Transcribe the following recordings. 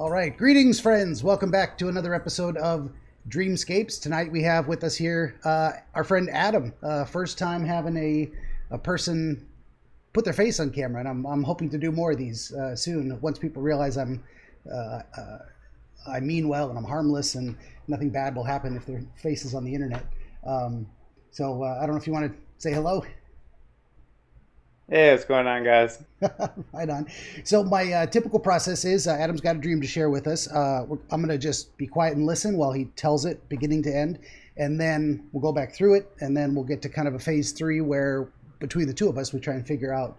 All right. Greetings, friends. Welcome back to another episode of Dreamscapes. Tonight we have with us here our friend Adam. First time having a person put their face on camera, and I'm hoping to do more of these soon. Once people realize I mean well and I'm harmless and nothing bad will happen if their face is on the internet. I don't know if you want to say hello. Hey, what's going on, guys? Right on. So my typical process is Adam's got a dream to share with us. I'm going to just be quiet and listen while he tells it beginning to end, and then we'll go back through it, and then we'll get to kind of a phase three where between the two of us we try and figure out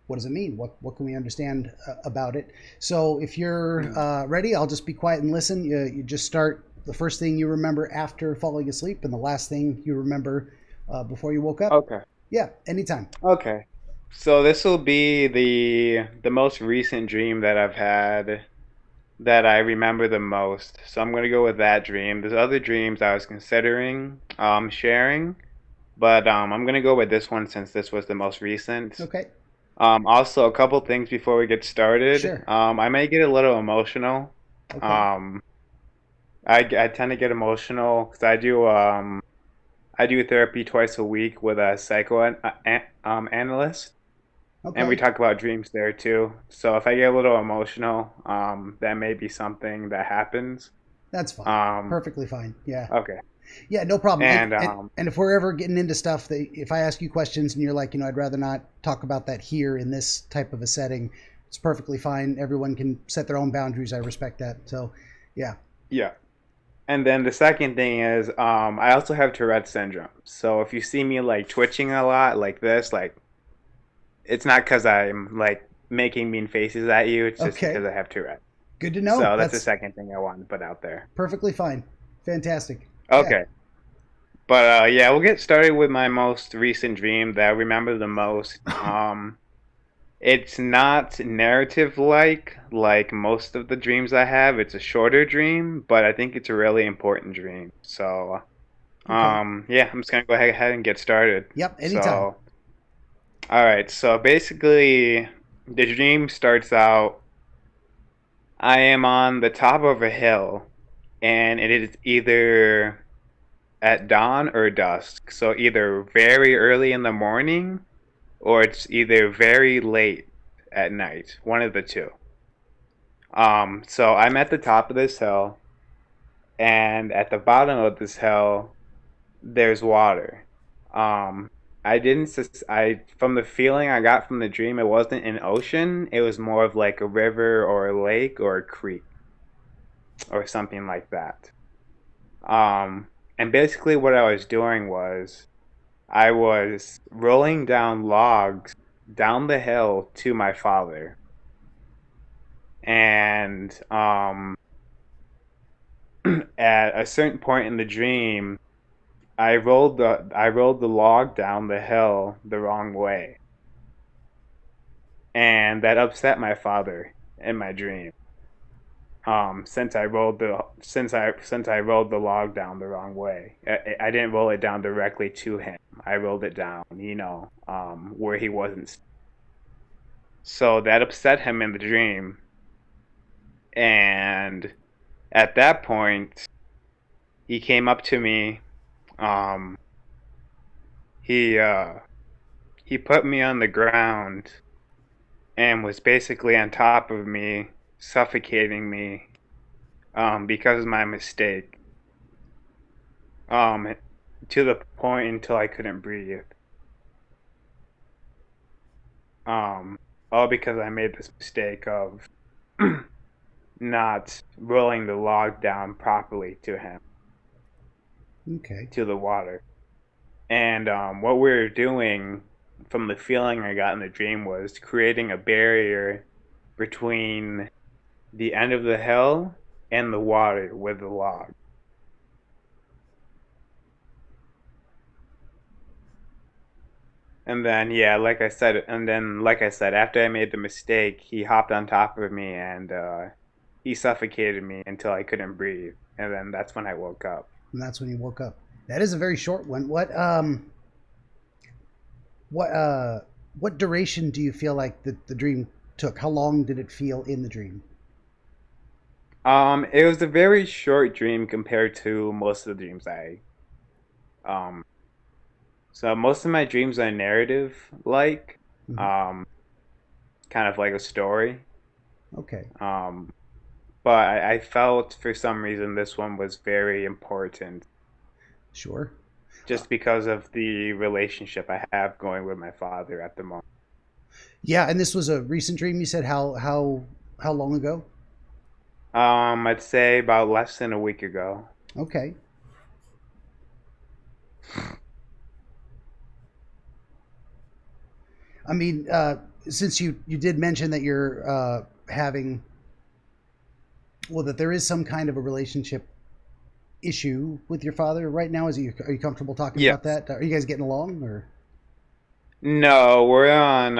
what does it mean, what can we understand about it. So if you're ready, I'll just be quiet and listen. You just start the first thing you remember after falling asleep, and the last thing you remember before you woke up. Okay. Yeah, anytime. Okay. So this will be the most recent dream that I've had that I remember the most. So I'm gonna go with that dream. There's other dreams I was considering sharing, but I'm gonna go with this one since this was the most recent. Okay. Also, a couple things before we get started. Sure. I may get a little emotional. Okay. Um, I tend to get emotional because I do therapy twice a week with a analyst, and we Okay. talk about dreams there too. So if I get a little emotional, that may be something that happens. That's fine. Um, Perfectly fine. Yeah. okay. Yeah, no problem. And, And and and if we're ever getting into stuff that if I ask you questions and you're like, I'd rather not talk about that here in this type of a setting, it's perfectly fine. Everyone can set their own boundaries. I respect that. So, yeah. yeah. And then the second thing is, I also have Tourette syndrome. So if you see me like twitching a lot like this, like it's not because I'm like making mean faces at you. It's just Okay. because I have Tourette. Good to know. So that's the That's second thing I wanted to put out there. perfectly fine. Fantastic. Yeah. Okay. But yeah, we'll get started with my most recent dream that I remember the most. It's not narrative like most of the dreams I have. It's a shorter dream, but I think it's a really important dream. So, Okay. yeah, I'm just gonna go ahead and get started. Yep. Anytime. So, all right. So basically, the dream starts out. I am on the top of a hill, and it is either at dawn or dusk. So either very early in the morning or it's either very late at night. One of the two. So I'm at the top of this hill, and at the bottom of this hill, there's water. Um, I didn't. I from the feeling I got from the dream, it wasn't an ocean. It was more of like a river or a lake or a creek or something like that. And basically, what I was doing was I was rolling down logs down the hill to my father. And at a certain point in the dream, I rolled the log down the hill the wrong way, and that upset my father in my dream. Since I rolled the log down the wrong way, I didn't roll it down directly to him. I rolled it down, where he wasn't. So that upset him in the dream, and at that point, he came up to me. Um, he uh, he put me on the ground and was basically on top of me, suffocating me, because of my mistake. Um, to the point until I couldn't breathe. Um, all because I made this mistake of not rolling the log down properly to him, Okay. to the water. And what we were doing, from the feeling I got in the dream, was creating a barrier between the end of the hill and the water with the log. And then, yeah, like I said, after I made the mistake, he hopped on top of me and he suffocated me until I couldn't breathe. And then that's when I woke up. And that's when you woke up. That is a very short one. What duration do you feel like the dream took? How long did it feel in the dream? It was a very short dream compared to most of the dreams um so most of my dreams are narrative like, Mhm. um, kind of like a story. Okay, Um, but I felt for some reason this one was very important sure. Uh, just because of the relationship I have going with my father at the moment. yeah, and this was a recent dream. You said how long ago? I'd say about less than a week ago. Okay. I mean, since you did mention that you're having well that there is some kind of a relationship issue with your father right now. Are you comfortable talking about Yes. that? Are you guys getting along or No, we're on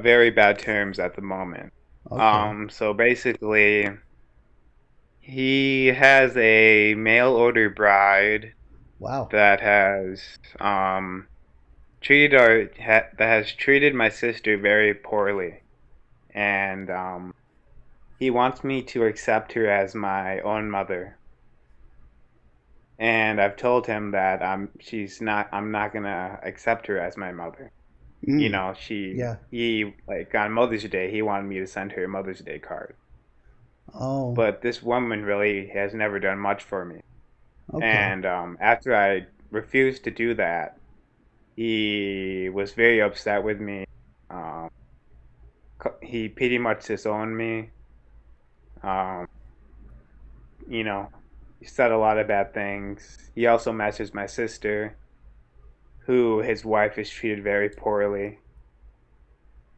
very bad terms at the moment. okay? So basically, he has a mail order bride Wow. that has that has treated my sister very poorly, and he wants me to accept her as my own mother. And I've told him that I'm not gonna accept her as my mother. You Mm, know, yeah. he like on Mother's Day, he wanted me to send her a Mother's Day card. Oh, But this woman really has never done much for me. okay. And after I refused to do that, he was very upset with me. Um, he pretty much disowned me. Um, you know, he said a lot of bad things. He also messaged my sister, who his wife is treated very poorly.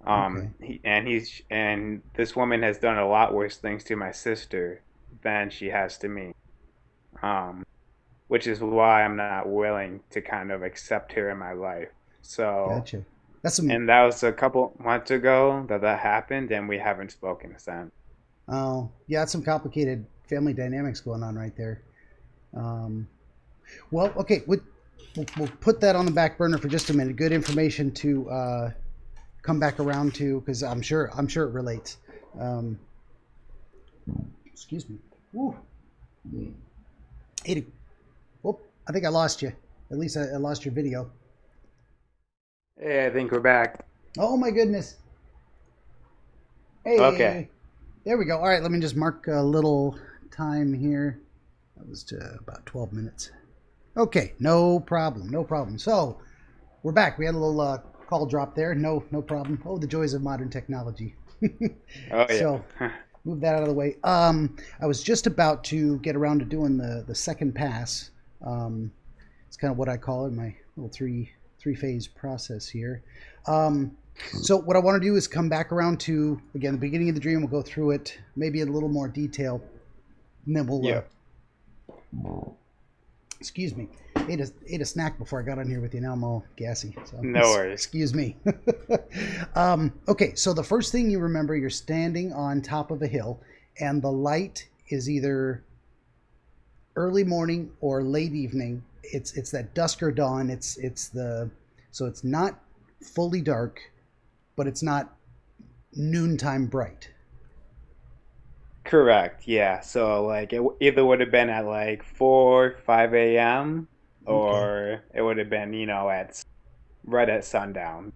Okay. And this woman has done a lot worse things to my sister than she has to me. Um, which is why I'm not willing to kind of accept her in my life. So, Gotcha. That's some. and that was a couple months ago that that happened, and we haven't spoken since. Oh, yeah. That's some complicated family dynamics going on right there. Um, well, okay. We'll put that on the back burner for just a minute. Good information to come back around to because I'm sure it relates. Um, excuse me. Woo. Hey, whoop, I think I lost you. At least I lost your video. Hey, I think we're back. Oh my goodness. Okay. Hey, there we go. All right, let me just mark a little time here. That was to about 12 minutes. Okay, no problem, no problem. So we're back. We had a little call drop there. No problem. Oh, the joys of modern technology. Oh So yeah. move that out of the way. I was just about to get around to doing the second pass. Um, it's kind of what I call it, my little three phase process here. Um, so what I want to do is come back around to again the beginning of the dream. We'll go through it maybe in a little more detail, and then we'll Yeah. excuse me. Ate a snack before I got on here with you. Now I'm all gassy. So No worries. excuse me. Okay, so the first thing you remember, you're standing on top of a hill, and the light is either early morning or late evening. It's that dusk or dawn. It's the so it's not fully dark, but it's not noontime bright. Correct. Yeah. So like either would have been at like 4, 5 a.m. Okay. or it would have been, right at sundown.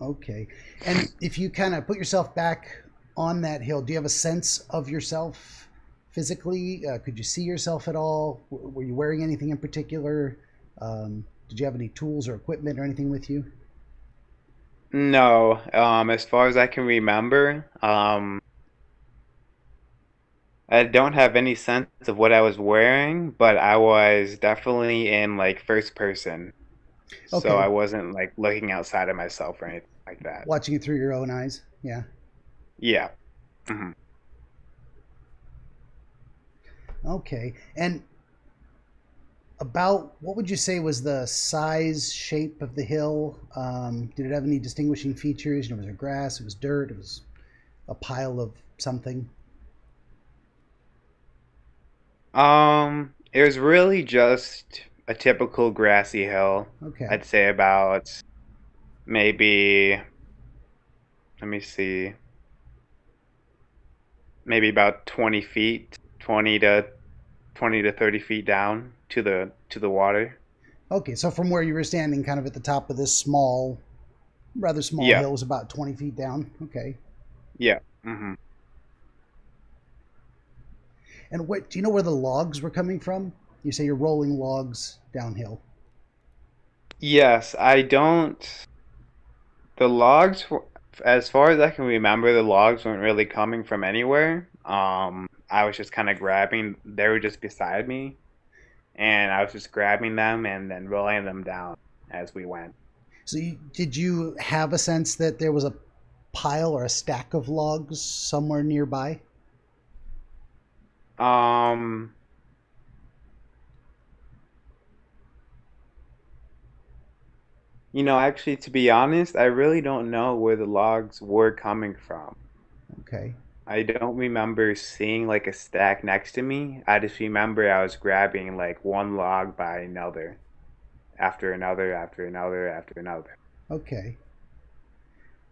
Okay. And if you kind of put yourself back on that hill, do you have a sense of yourself physically? Could you see yourself at all? Were you wearing anything in particular? Did you have any tools or equipment or anything with you? No, as far as I can remember, I don't have any sense of what I was wearing, but I was definitely in like first person. So I Okay. wasn't like looking outside of myself or anything like that. Watching it through your own eyes. Yeah. Yeah. Hmm. Okay. And about what would you say was the size, shape of the hill? Did it have any distinguishing features? Was it grass? It was dirt? It was a pile of something? It was really just a typical grassy hill. Okay. I'd say about maybe, let me see, maybe about 20 feet, 20 to 30 feet down to the water. Okay. So from where you were standing, kind of at the top of this small, rather small Yeah, hill, was about 20 feet down. Okay. yeah. Hmm. And what do you know where the logs were coming from? You say you're rolling logs downhill. Yes, I don't. The logs, as far as I can remember, the logs weren't really coming from anywhere. I was just kind of grabbing, they were just beside me, and I was just grabbing them and then rolling them down as we went. So did you have a sense that there was a pile or a stack of logs somewhere nearby? Um, actually, to be honest, I really don't know where the logs were coming from. Okay. I don't remember seeing like a stack next to me. I just remember I was grabbing like one log by another, after another, after another, after another. Okay.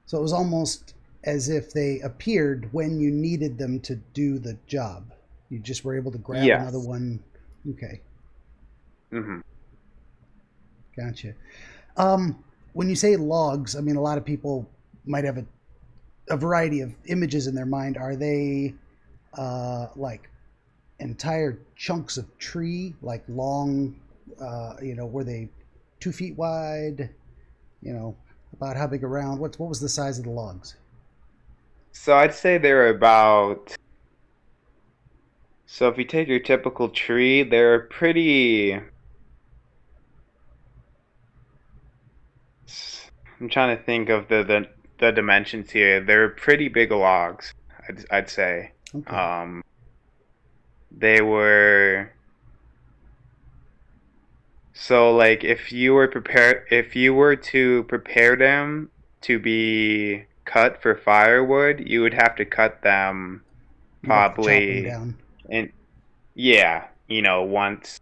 So it was almost as if they appeared when you needed them to do the job. You just were able to grab another Yes. one. Okay. Hmm. Gotcha. When you say logs, I mean, a lot of people might have a variety of images in their mind. Are they like entire chunks of tree, like long, were they 2 feet wide? You know, about how big around? What was the size of the logs? So I'd say they're about. So if you take your typical tree, they're pretty. I'm trying to think of the dimensions here. They're pretty big logs, I'd say. Okay. Um, they were. So like if you were to prepare them to be cut for firewood, you would have to cut them You'd have to chop them probably down. in yeah, once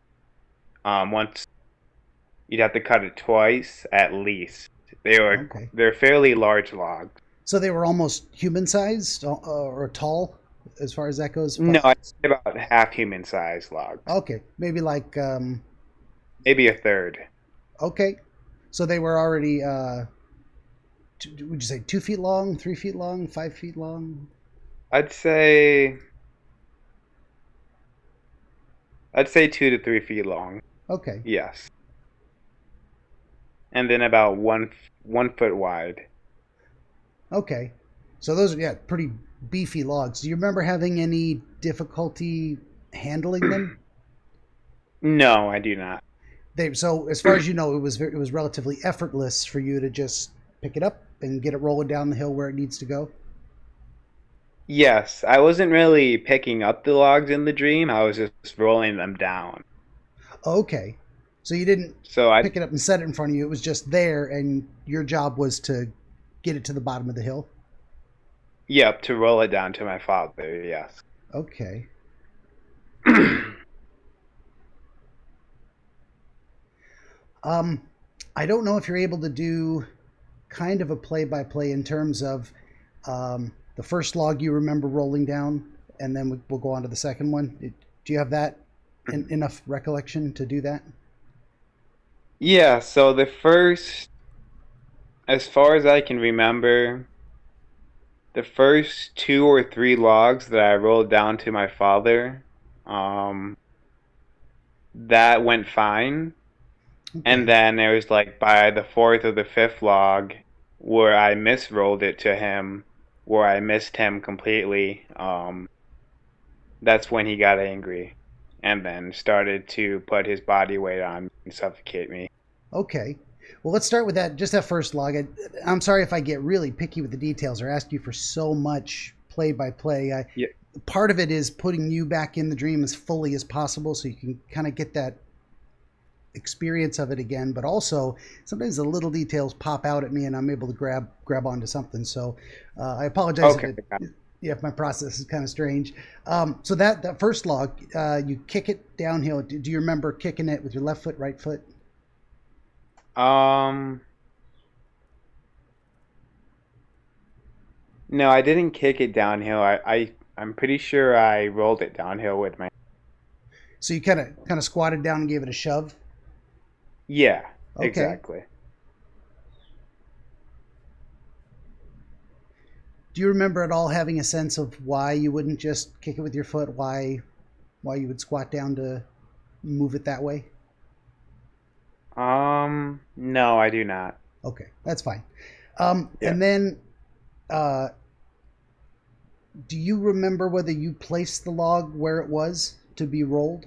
you'd have to cut it twice at least. Okay. They're fairly large logs. So they were almost human sized or tall, as far as that goes. No, I'd say about half human sized logs. Okay, maybe like Maybe a third. okay. So they were already would you say 2 feet long, 3 feet long, 5 feet long? I'd say I'd say 2 to 3 feet long. Okay. Yes. And then about 1 foot wide. Okay. So those are, yeah, pretty beefy logs. Do you remember having any difficulty handling them? No, I do not. So as far as you know, it was relatively effortless for you to just pick it up and get it rolling down the hill where it needs to go. Yes, I wasn't really picking up the logs in the dream. I was just rolling them down. Okay. So you didn't So I, pick it up and set it in front of you. It was just there, and your job was to get it to the bottom of the hill. yep, to roll it down to my father. Yes. Okay. Um, I don't know if you're able to do kind of a play-by-play in terms of the first log you remember rolling down, and then we'll go on to the second one. Do you have that enough recollection to do that? Yeah, so the first, as far as I can remember, the first 2 or 3 logs that I rolled down to my father, um, that went fine. And Okay. then it was like by the fourth or the fifth log where I misrolled it to him, where I missed him completely. That's when he got angry and then started to put his body weight on me and suffocate me. Okay. Well, let's start with that. Just that first log. I'm sorry if I get really picky with the details or ask you for so much play by play. Yeah. Part of it is putting you back in the dream as fully as possible so you can kind of get that experience of it again, but also sometimes the little details pop out at me and I'm able to grab onto something. So I apologize if Okay. Yeah, my process is kind of strange. So that first log, you kick it downhill. Do you remember kicking it with your left foot, right foot? Um, no, I didn't kick it downhill. I'm pretty sure I rolled it downhill with my. So you kind of squatted down and gave it a shove. Yeah, Okay. exactly. Do you remember at all having a sense of why you wouldn't just kick it with your foot? Why you would squat down to move it that way? No, I do not. Okay, that's fine. Yeah. And then, uh, do you remember whether you placed the log where it was to be rolled,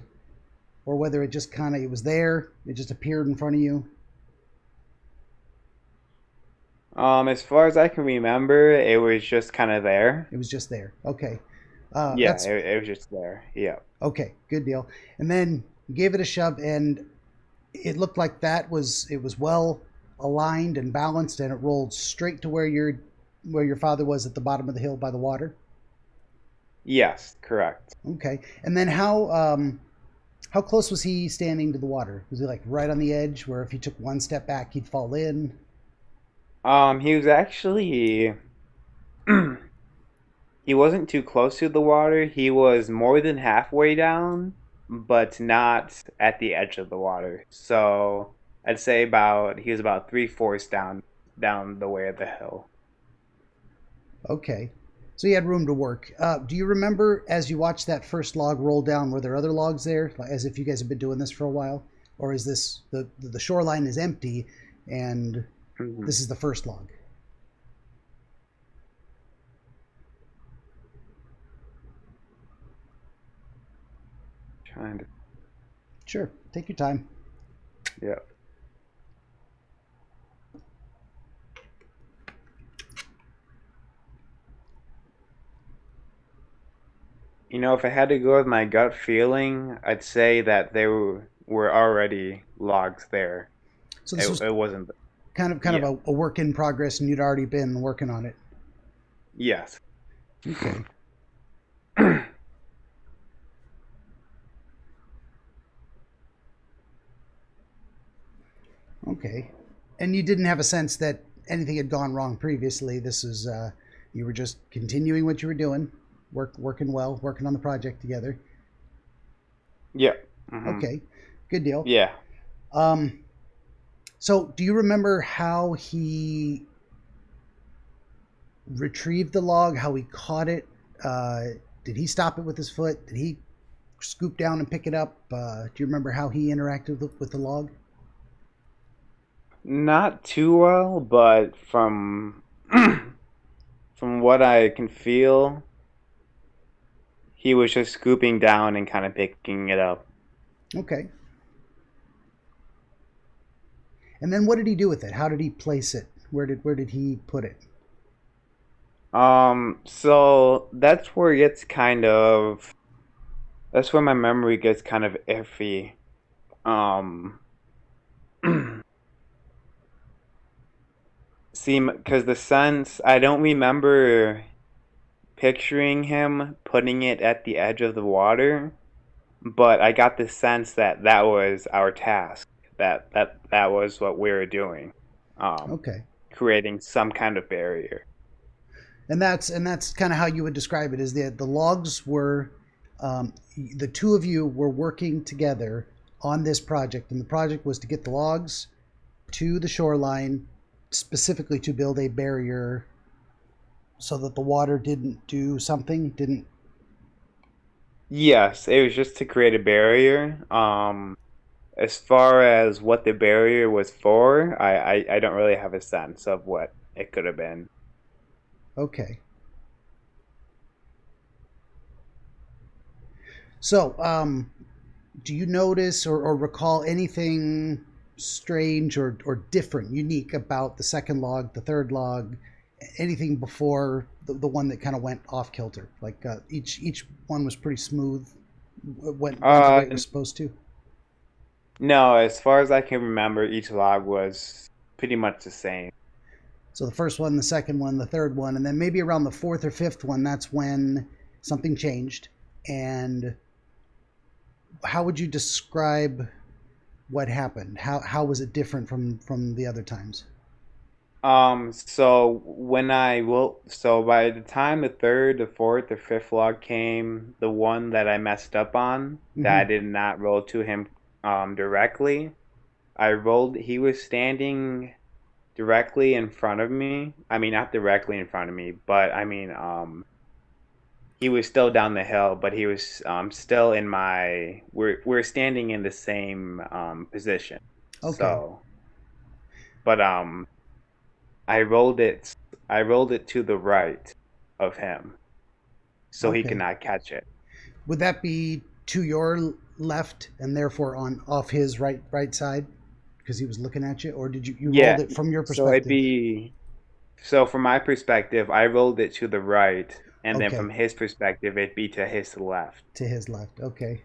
or whether it just kind of it was there, it just appeared in front of you? As far as I can remember, it was just kind of there. It was just there. Okay, Yeah, that's it was just there. Yeah. okay. Good deal. And then you gave it a shove, and it looked like it was well aligned and balanced, and it rolled straight to where your father was at the bottom of the hill by the water. Yes, correct. Okay. And then how close was he standing to the water? Was he like right on the edge where if he took one step back he'd fall in? He was actually he wasn't too close to the water. He was more than halfway down, but not at the edge of the water. So I'd say about he was about three-fourths down the way of the hill. Okay. So he had room to work. Do you remember as you watched that first log roll down, were there other logs there, like, as if you guys have been doing this for a while, or is this the shoreline is empty, and Hmm. this is the first log? Trying to, Sure, take your time. yeah. If I had to go with my gut feeling, I'd say that were already logs there. So this was It wasn't. kind of Yeah. a work in progress, and you'd already been working on it. Yes. Okay. Okay. And you didn't have a sense that anything had gone wrong previously. This is you were just continuing what you were doing, working well, working on the project together. Yeah. Hmm. Okay, good deal. Yeah. Um, so do you remember how he retrieved the log? How he caught it? Uh, did he stop it with his foot? Did he scoop down and pick it up? Do you remember how he interacted with the log? Not too well, but from what I can feel, he was just scooping down and kind of picking it up. Okay. And then what did he do with it? How did he place it? Where did he put it? So that's where my memory gets kind of iffy. Um, See, because the sense I don't remember picturing him putting it at the edge of the water, but I got the sense that that was our task. That was what we were doing. Um, Okay. Creating some kind of barrier. And that's kind of how you would describe it. Is the logs were the two of you were working together on this project, and the project was to get the logs to the shoreline, specifically to build a barrier so that the water didn't do something, didn't. Yes, it was just to create a barrier. As far as what the barrier was for, I don't really have a sense of what it could have been. Okay. So, do you notice or recall anything strange or different, unique about the second log, the third log, anything before the one that kind of went off kilter? Like each one was pretty smooth, went the way it Uh, was supposed to. no, as far as I can remember, each log was pretty much the same. So the first one, the second one, the third one, and then maybe around the fourth or fifth one, that's when something changed. And how would you describe what happened? How was it different from the other times? So by the time the third, the fourth, the fifth log came, the one that I messed up on, that Hmm. I did not roll to him directly, he was standing directly in front of me. I mean, not directly in front of me, but I mean, he was still down the hill, but he was still in my we're standing in the same position. Okay. So, but I rolled it I rolled it to the right of him so he could Okay. not catch it. Would that be to your left and therefore on off his right side because he was looking at you, or did you rolled Yeah, it from your so it'd perspective? be so from my perspective, I rolled it to the right, and then Okay, from his perspective, it'd be to his left. to his left. Okay.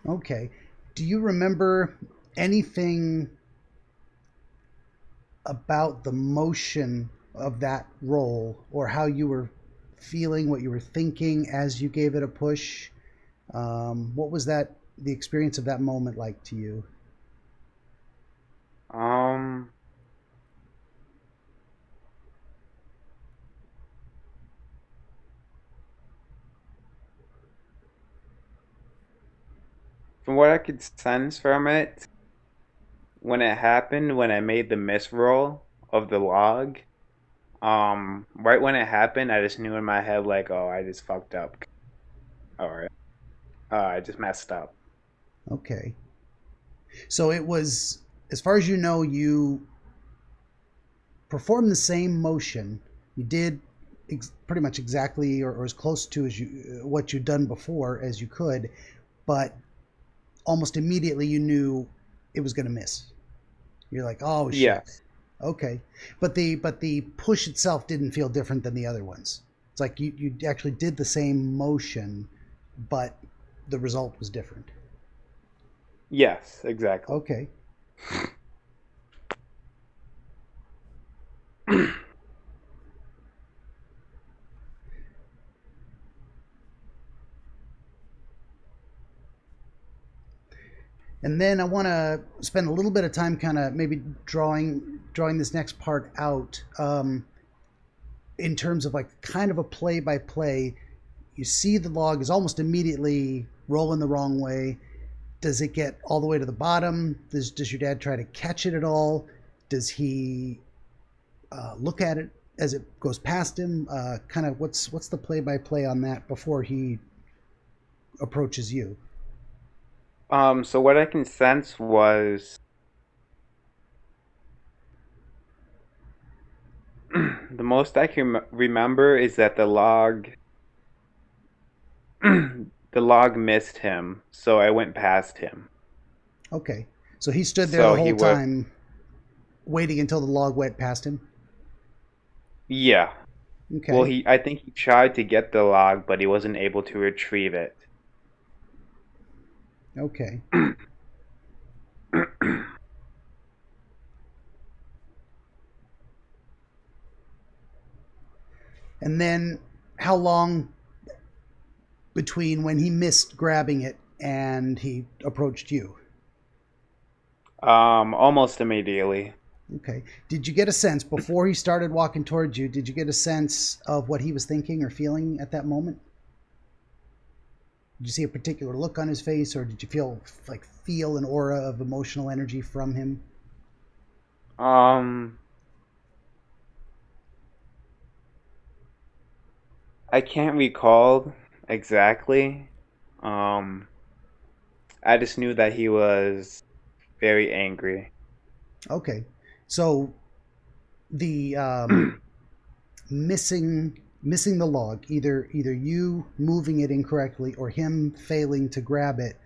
Okay. Do you remember anything about the motion of that roll or how you were feeling, what you were thinking as you gave it a push? What was the experience of that moment like to you? Um, from what I could sense from it, when it happened, when I made the misroll of the log, right when it happened, I just knew in my head like, oh, I just fucked up, or I just messed up. Okay. So it was, as far as you know, you performed the same motion. You did pretty much exactly or as close to as you what you'd done before as you could, but almost immediately you knew it was going to miss. You're like, oh shit. Yes, Okay, but the push itself didn't feel different than the other ones. It's like you actually did the same motion, but the result was different. yes, exactly. Okay. And then I want to spend a little bit of time kind of maybe drawing this next part out in terms of like kind of a play by play. You see the log is almost immediately rolling the wrong way. Does it get all the way to the bottom? Does your dad try to catch it at all? Does he look at it as it goes past him? Kind of what's the play by play on that before he approaches you? So what I can sense was the most I can remember is that the log missed him, so I went past him. Okay, so he stood there the So whole he would, time waiting until the log went past him. yeah. Well, Okay. I think he tried to get the log, but he wasn't able to retrieve it. Okay. And then how long between when he missed grabbing it and he approached you? Almost immediately. Okay. Did you get a sense before he started walking towards you? Did you get a sense of what he was thinking or feeling at that moment? Did you see a particular look on his face, or did you feel an aura of emotional energy from him? Um, I can't recall exactly. Um, I just knew that he was very angry. Okay. So the missing the log, either you moving it incorrectly or him failing to grab it,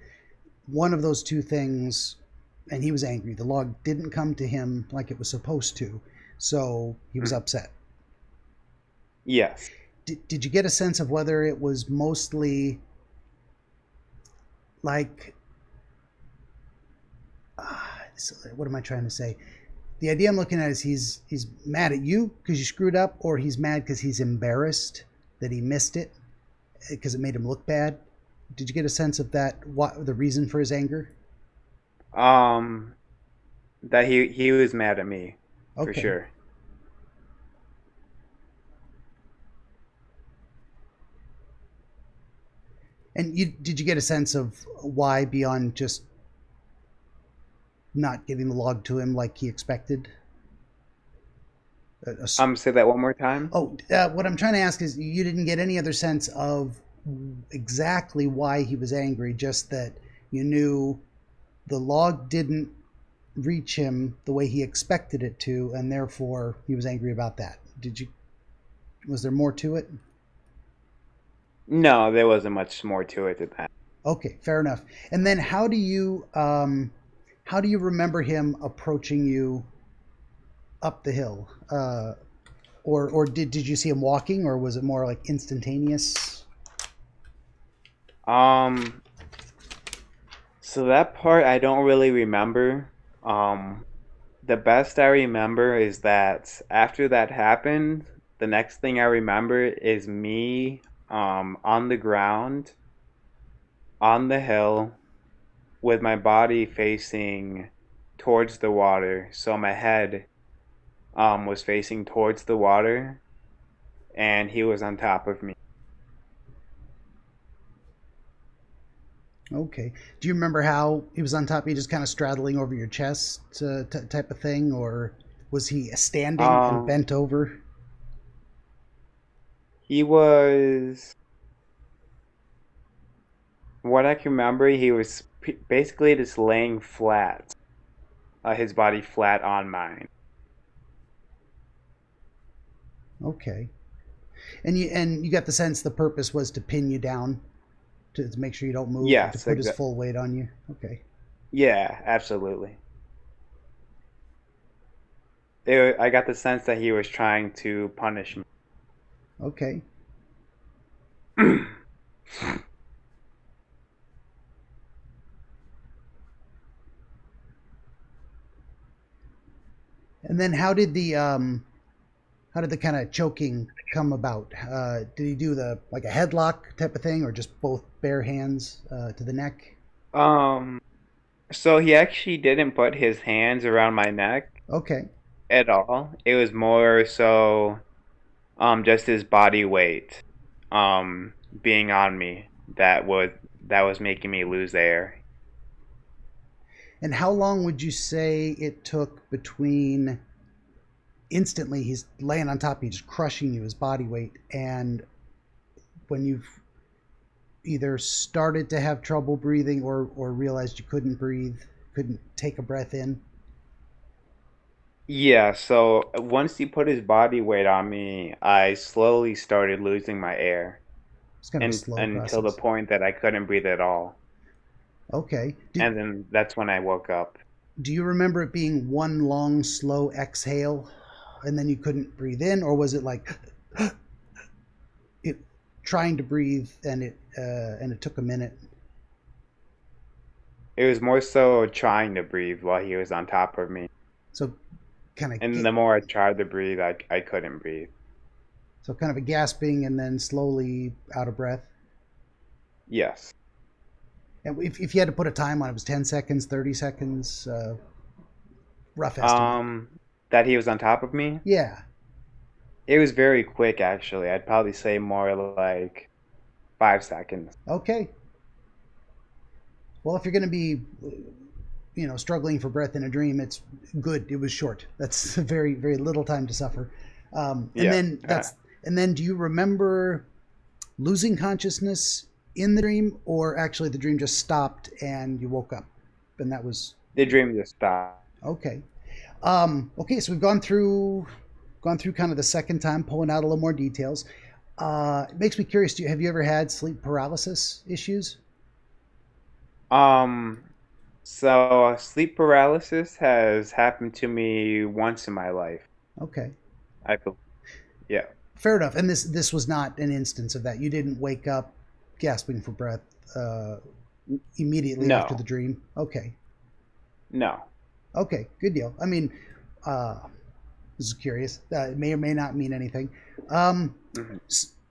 one of those two things, and he was angry. The log didn't come to him like it was supposed to, so he was upset. Yes. did you get a sense of whether it was mostly like, what am I trying to say? The idea I'm looking at is he's mad at you because you screwed up, or he's mad because he's embarrassed that he missed it because it made him look bad. Did you get a sense of that? What the reason for his anger? Um, that he was mad at me for Okay. sure. And you did you get a sense of why beyond just not giving the log to him like he expected? A, Say that one more time. what I'm trying to ask is you didn't get any other sense of exactly why he was angry, just that you knew the log didn't reach him the way he expected it to, and therefore he was angry about that. Did you? Was there more to it? No, there wasn't much more to it than that. Okay, fair enough. And then how do you remember him approaching you up the hill? Or did you see him walking, or was it more like instantaneous? Um, so that part I don't really remember. Um, the best I remember is that after that happened, the next thing I remember is me on the ground on the hill with my body facing towards the water. So my head was facing towards the water and he was on top of me. Okay. Do you remember how he was on top of you, just kind of straddling over your chest, type of thing, or was he standing and Um, bent over? he was, what I can remember, he was basically just laying flat, his body flat on mine. Okay. And you got the sense the purpose was to pin you down, to make sure you don't move, and to Yes, put his exactly. full weight on you. Okay. Yeah, absolutely. I got the sense that he was trying to punish me. Okay. And then how did the kind of choking come about? Did he do the like a headlock type of thing, or just both bare hands to the neck? Um, so he actually didn't put his hands around my neck Okay. at all. It was more so just his body weight being on me that was making me lose air. And how long would you say it took between instantly he's laying on top of you, just crushing you, his body weight, and when you've either started to have trouble breathing, or realized you couldn't breathe, couldn't take a breath in? Yeah, so once he put his body weight on me, I slowly started losing my air It's kind of a and slow until the process. point that I couldn't breathe at all. Okay. And then that's when I woke up. Do you remember it being one long, slow exhale, and then you couldn't breathe in, or was it like it trying to breathe and it took a minute? It was more so trying to breathe while he was on top of me. So kind of And the more I tried to breathe, I couldn't breathe. kind of a gasping and then slowly out of breath. Yes. And if you had to put a time on it, was 10 seconds, 30 seconds, rough estimate? Um, that he was on top of me? Yeah. It was very quick, actually. I'd probably say more like 5 seconds. Okay. Well, if you're going to be, struggling for breath in a dream, it's good. It was short. That's very, very little time to suffer. And Yeah. then do you remember losing consciousness in the dream, or actually the dream just stopped and you woke up? And that was The dream just stopped. okay. Okay, so we've gone through kind of the second time, pulling out a little more details. It makes me curious. Have you ever had sleep paralysis issues? Um, so sleep paralysis has happened to me once in my life. Okay. I believe. Yeah. Fair enough. And this was not an instance of that. You didn't wake up gasping for breath immediately after No, the dream. Okay. no. Okay. Good deal. I mean, uh, this is curious. It may or may not mean anything. Um, Hmm.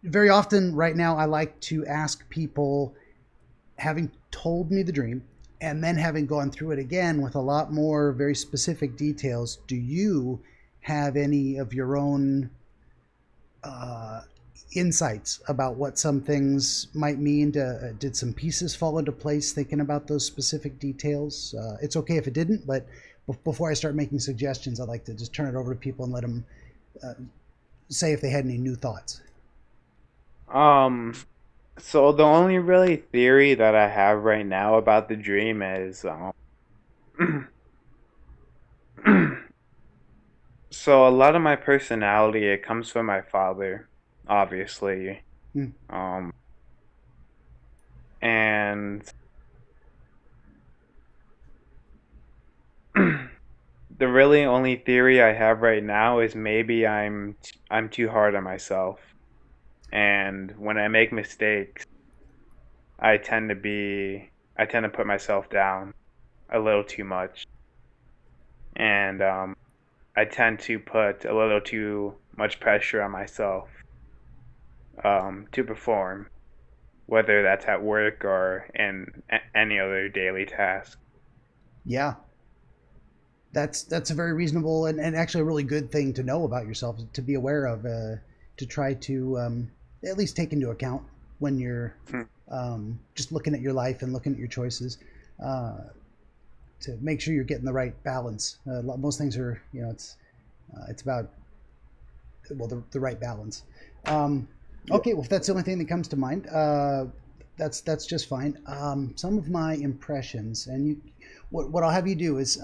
Very often, right now, I like to ask people, having told me the dream and then having gone through it again with a lot more very specific details, do you have any of your own uh, insights about what some things might mean? Did some pieces fall into place thinking about those specific details? It's okay if it didn't, but before I start making suggestions, I'd like to just turn it over to people and let them uh, say if they had any new thoughts. Um, so the only really theory that I have right now about the dream is so a lot of my personality it comes from my father, obviously. Hmm. Um, and the really only theory I have right now is maybe I'm too hard on myself. And when I make mistakes, I tend to be I tend to put myself down a little too much. And I tend to put a little too much pressure on myself to perform, whether that's at work or in any other daily task. Yeah, that's a very reasonable and actually a really good thing to know about yourself, to be aware of, to try to at least take into account when you're Hmm. just looking at your life and looking at your choices, uh, to make sure you're getting the right balance. Most things are, it's about, well, the right balance. Um, Yeah. okay, well, if that's the only thing that comes to mind, that's just fine. Some of my impressions, and what I'll have you do is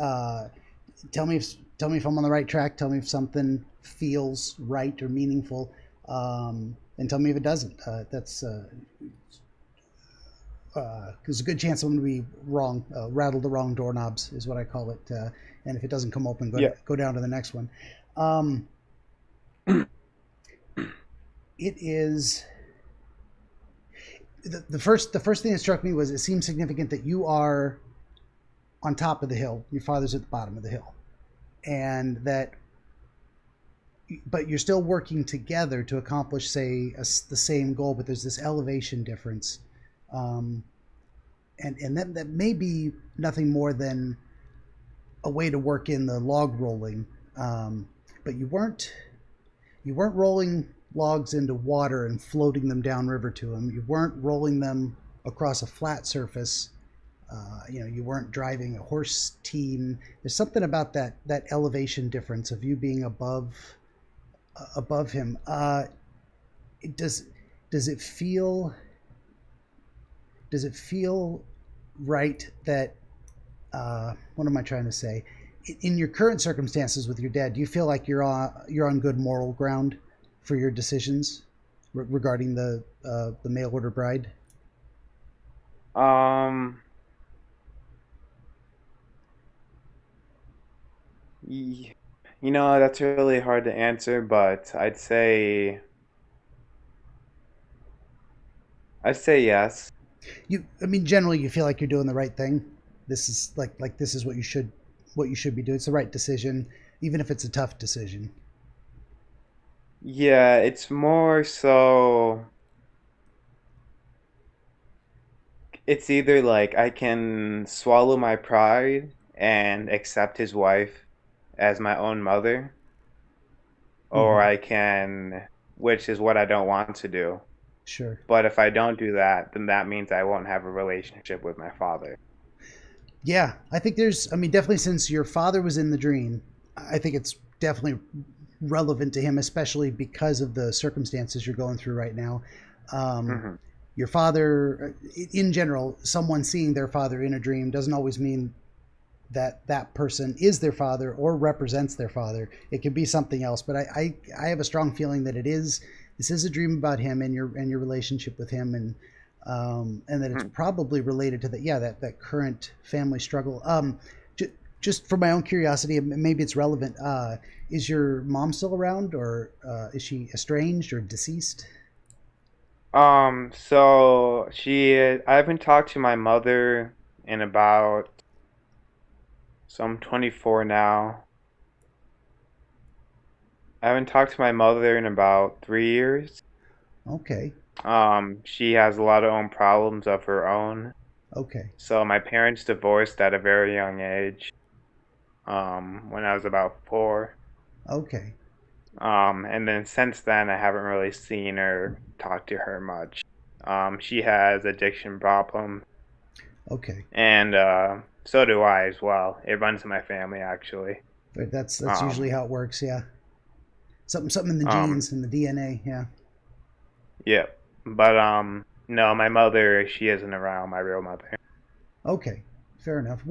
tell me if I'm on the right track. Tell me if something feels right or meaningful, and tell me if it doesn't. That's There's a good chance I'm going to be wrong. Rattle the wrong doorknobs is what I call it. And if it doesn't come open, Yeah. go down to the next one. Um, it is the first thing that struck me was it seems significant that you are on top of the hill. Your father's at the bottom of the hill, and that but you're still working together to accomplish, say, the same goal, but there's this elevation difference, um, and that may be nothing more than a way to work in the log rolling, um, but you weren't rolling logs into water and floating them downriver to them. You weren't rolling them across a flat surface. You weren't driving a horse team. There's something about that elevation difference of you being above him. It does it feel does it feel right that what am I trying to say? In your current circumstances with your dad, do you feel like you're on good moral ground for your decisions regarding the mail order bride? Um, y- that's really hard to answer, but I'd say yes. I mean, generally, you feel like you're doing the right thing. This is this is what you should be doing. It's the right decision, even if it's a tough decision. Yeah, it's more so it's either like I can swallow my pride and accept his wife as my own mother, or Hmm. I can, which is what I don't want to do. Sure. But if I don't do that, then that means I won't have a relationship with my father. Yeah, I think I mean, definitely since your father was in the dream, I think it's definitely relevant to him, especially because of the circumstances you're going through right now. Um, Hmm. your father, in general, someone seeing their father in a dream doesn't always mean that that person is their father or represents their father. It could be something else, but I have a strong feeling that this is a dream about him and your relationship with him, and that it's probably related to that, yeah, that current family struggle. just for my own curiosity, maybe it's relevant. Is your mom still around, or is she estranged or deceased? So I haven't talked to my mother in about, so I'm 24 now. I haven't talked to my mother in about 3 years. Okay, She has a lot of own problems of her own. okay, So my parents divorced at a very young age, when I was about 4. okay, And then since then, I haven't really seen her, talked to her much. She has addiction problems, okay. and so do I as well. It runs in my family, actually. But that's usually Um, how it works. Yeah, something in the um, genes in the DNA. Yeah. yeah. But no, my mother, she isn't around, my real mother. Okay, fair enough.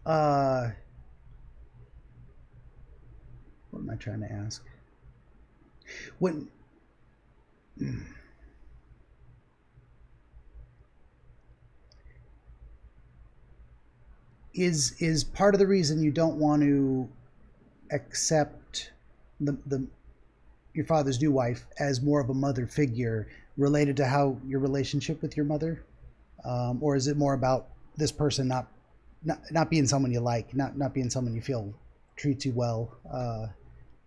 Uh, what am I trying to ask? When is part of the reason you don't want to accept the your father's new wife as more of a mother figure related to how your relationship with your mother, or is it more about this person not being someone you like, not being someone you feel treats you well?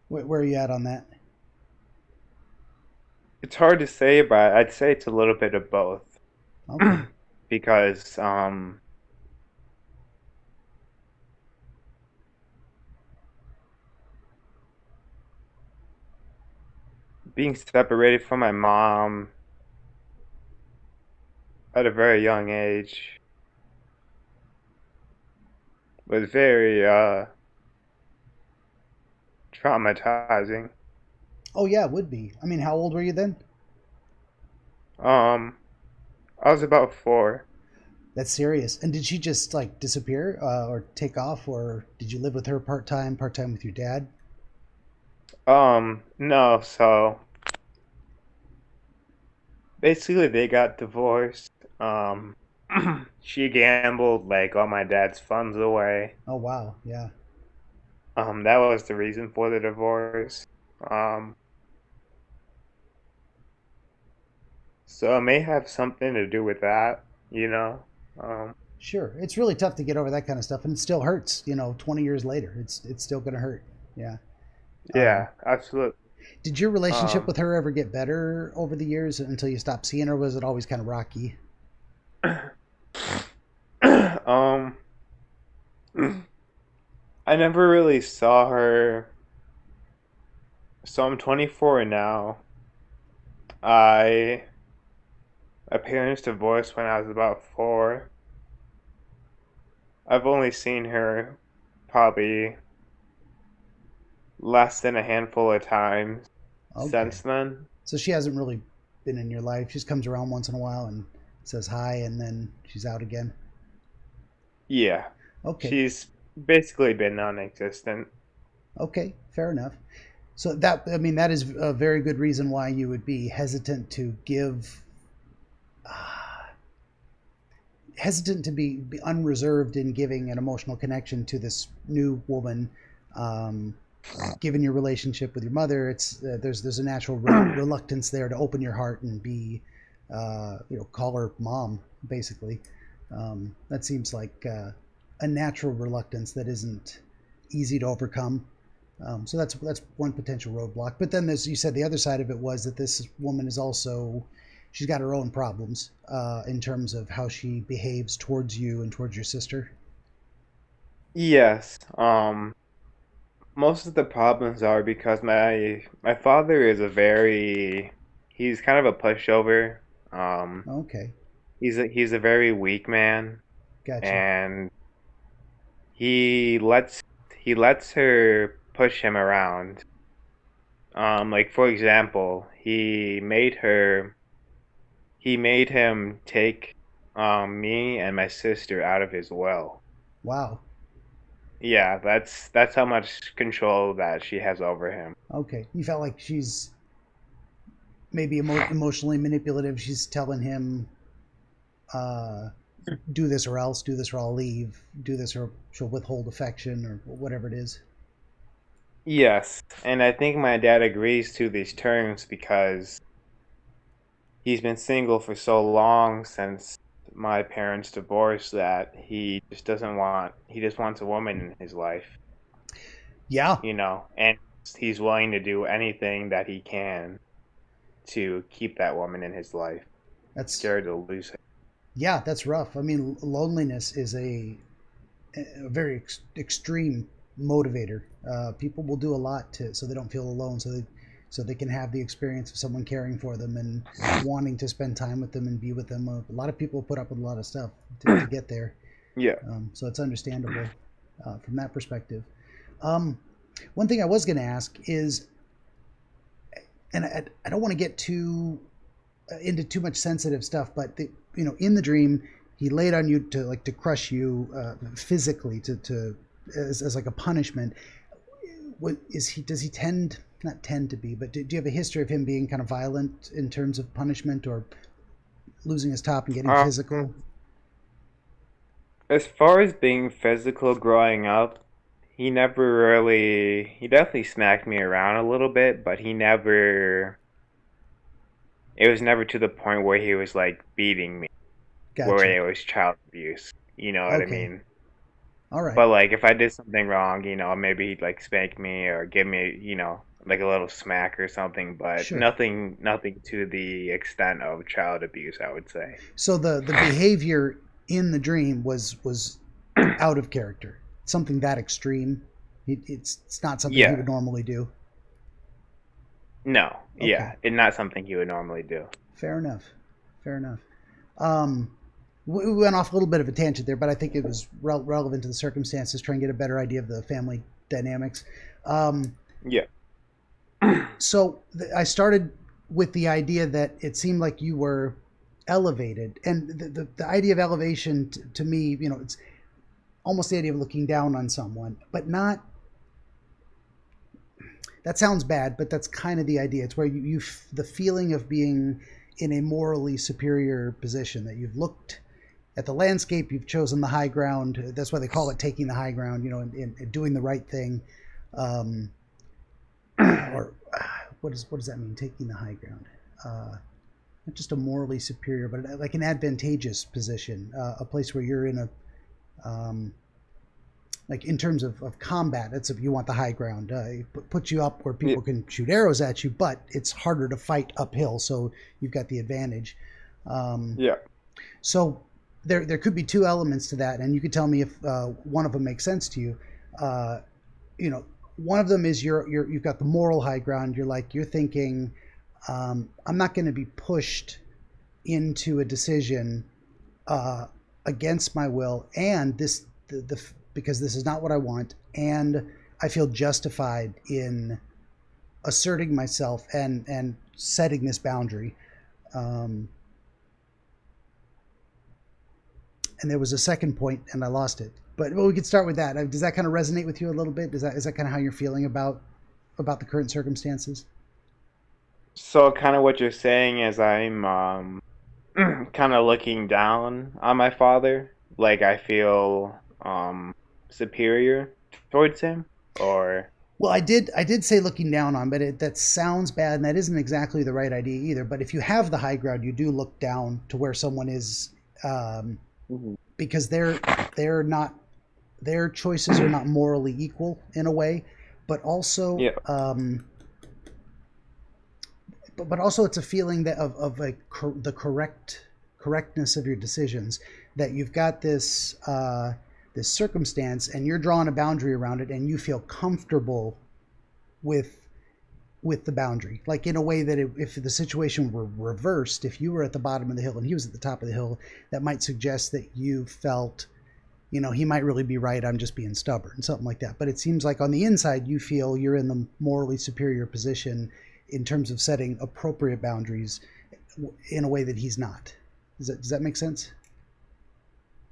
Where are you at on that? It's hard to say, but I'd say it's a little bit of both. Okay, Because being separated from my mom at a very young age was very traumatizing. oh yeah, it would be. I mean, how old were you then? Um, I was about 4. That's serious. And did she just like disappear, or take off, or did you live with her part time with your dad? No, so basically they got divorced. Um, she gambled like all my dad's funds away. Oh wow, yeah. That was the reason for the divorce. Um, so it may have something to do with that, you know. Um, Sure, it's really tough to get over that kind of stuff, and it still hurts. 20 years later, it's still gonna hurt. Yeah. Um, yeah, absolutely. did your relationship Um, with her ever get better over the years until you stopped seeing her? Was it always kind of rocky? um, I never really saw her. So I'm 24 now. I My parents divorced when I was about 4. I've only seen her probably less than a handful of times Okay, since then. so she hasn't really been in your life. She just comes around once in a while and says hi, and then she's out again. Yeah, Okay, she's basically been non-existent. okay, fair enough. So that, I mean, that is a very good reason why you would be hesitant to be unreserved in giving an emotional connection to this new woman. Um, Given your relationship with your mother, there's a natural reluctance there to open your heart and be, call her mom, basically. That seems like a natural reluctance that isn't easy to overcome. So that's one potential roadblock. But then, as you said, the other side of it was that this woman is also, she's got her own problems in terms of how she behaves towards you and towards your sister. Yes, most of the problems are because my father is he's kind of a pushover. Um, Okay, he's a very weak man, gotcha. and he he lets her push him around. Like for example, he made him take me and my sister out of his will. Wow. Yeah, that's how much control that she has over him. Okay, you felt like she's maybe emotionally manipulative. She's telling him, uh, do this or else, do this or I'll leave, do this or she'll withhold affection or whatever it is. Yes, and I think my dad agrees to these terms because he's been single for so long since my parents divorced that he just wants a woman in his life, Yeah, and he's willing to do anything that he can to keep that woman in his life. that's Scared to lose her. yeah, that's rough. I mean, loneliness is a very extreme motivator. People will do a lot to so they don't feel alone, so they can have the experience of someone caring for them and wanting to spend time with them and be with them. A lot of people put up with a lot of stuff to get there, Yeah. so it's understandable from that perspective. Um, One thing I was going to ask is, and I don't want to get too into too much sensitive stuff, but in the dream, he laid on you to crush you physically to as like a punishment. What is he? Does he tend not tend to be, but do you have a history of him being kind of violent in terms of punishment or losing his top and getting Um, physical? as far as being physical growing up, he definitely smacked me around a little bit, but it was never to the point where he was like beating me, where Gotcha. it was child abuse. You know what I Okay. mean? All right. But like if I did something wrong, maybe he'd like spank me or give me, like a little smack or something, but Sure. nothing to the extent of child abuse, I would say. So the behavior in the dream was out of character. Something that extreme. It's not something he Yeah. would normally do. No. Okay. Yeah. It's not something he would normally do. Fair enough. Fair enough. Um, we went off a little bit of a tangent there, but I think it was relevant to the circumstances. Try and get a better idea of the family dynamics. Um, Yeah. I started with the idea that it seemed like you were elevated, and the idea of elevation to me, it's almost the idea of looking down on someone, but not. That sounds bad, but that's kind of the idea. It's where the feeling of being in a morally superior position, that you've looked at the landscape, you've chosen the high ground. That's why they call it taking the high ground, and doing the right thing. Um, or what does that mean? Taking the high ground. Not just a morally superior, but like an advantageous position, a place where you're in um, like in terms of combat. That's if you want the high ground. It puts you up where Yeah. people can shoot arrows at you, but it's harder to fight uphill, so you've got the advantage. Um, Yeah. so there could be two elements to that, and you could tell me if one of them makes sense to you. Uh, One of them is you've got the moral high ground. You're thinking, I'm not going to be pushed into a decision uh, against my will, and because this is not what I want, and I feel justified in asserting myself and setting this boundary. Um, and there was a second point, and I lost it. But we could start with that. Does that kind of resonate with you a little bit? Is that kind of how you're feeling about the current circumstances? So kind of what you're saying is I'm kind of looking down on my father. Like I feel superior towards him, or Well, I did say looking down on, but that sounds bad, and that isn't exactly the right idea either. But if you have the high ground, you do look down to where someone is, um, Mhm. because they're not their choices are not morally equal in a way, but also Yeah. but also it's a feeling that of the correctness of your decisions, that you've got this circumstance and you're drawing a boundary around it and you feel comfortable with the boundary, like in a way that if the situation were reversed, if you were at the bottom of the hill and he was at the top of the hill, that might suggest that you felt, he might really be right, I'm just being stubborn, something like that. But it seems like on the inside you feel you're in the morally superior position in terms of setting appropriate boundaries in a way that he's not. Does that make sense?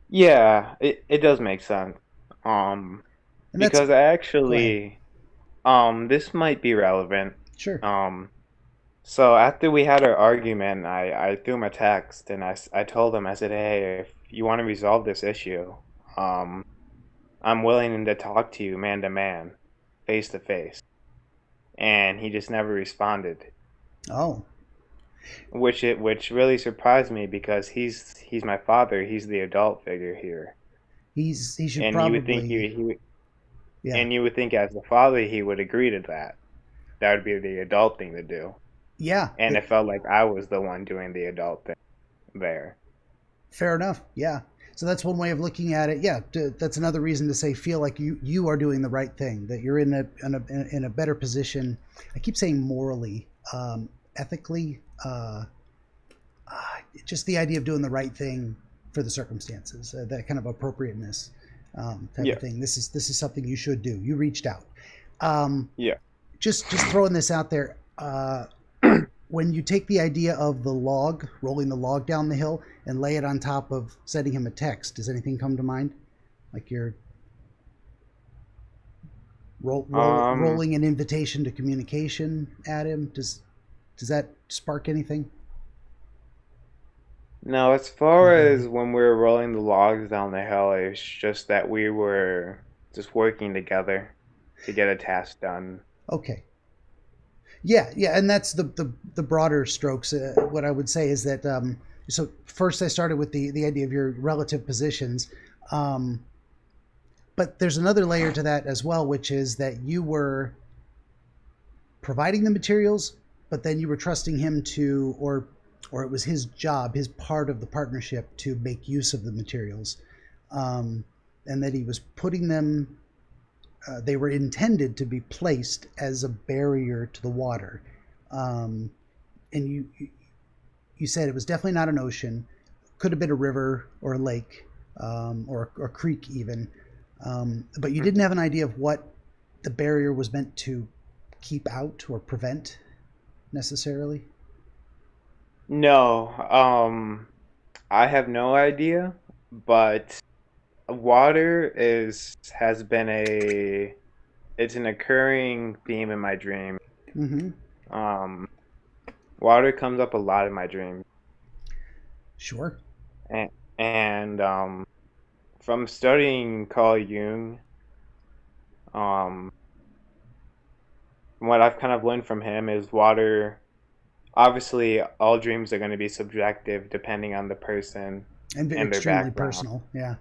Yeah, it does make sense. Um, And that's because I Go ahead. actually, this might be relevant. Sure. Um, So after we had our argument, I threw him a text and I told him, I said, hey, if you want to resolve this issue, um, I'm willing to talk to you man to man, face to face. And he just never responded, Oh, which really surprised me because he's my father, he's the adult figure here. he should And you would think probably, yeah, you would think as the father he would agree to that. That would be the adult thing to do. yeah. And it felt like I was the one doing the adult thing there. Fair enough. Yeah. So that's one way of looking at it. Yeah, that's another reason to say feel like you are doing the right thing, that you're in a better position. I keep saying morally, ethically, just the idea of doing the right thing for the circumstances, that kind of appropriateness, type of Yeah. thing. This is something you should do. You reached out. Um, Yeah. just throwing this out there. When you take the idea of the log, rolling the log down the hill, and lay it on top of sending him a text, does anything come to mind? Like you're Um, rolling an invitation to communication at him. Does that spark anything? no, as far Okay. as when we were rolling the logs down the hill, it's just that we were just working together to get a task done. Okay. Yeah, yeah, and that's the broader strokes. What I would say is that so first I started with the idea of your relative positions, um, but there's another layer to that as well, which is that you were providing the materials, but then you were trusting him to, or it was his job, his part of the partnership to make use of the materials, and that he was putting them. They were intended to be placed as a barrier to the water, um, and you said it was definitely not an ocean. Could have been a river or a lake, or a creek even, but you didn't Mhm. have an idea of what the barrier was meant to keep out or prevent necessarily. No, I have no idea, but water is has been a it's an occurring theme in my dream. Mm-hmm. Um, Water comes up a lot in my dreams, Sure. and and from studying Carl Jung, um, what I've kind of learned from him is water. Obviously, all dreams are going to be subjective depending on the person And and their extremely background. personal. Yeah.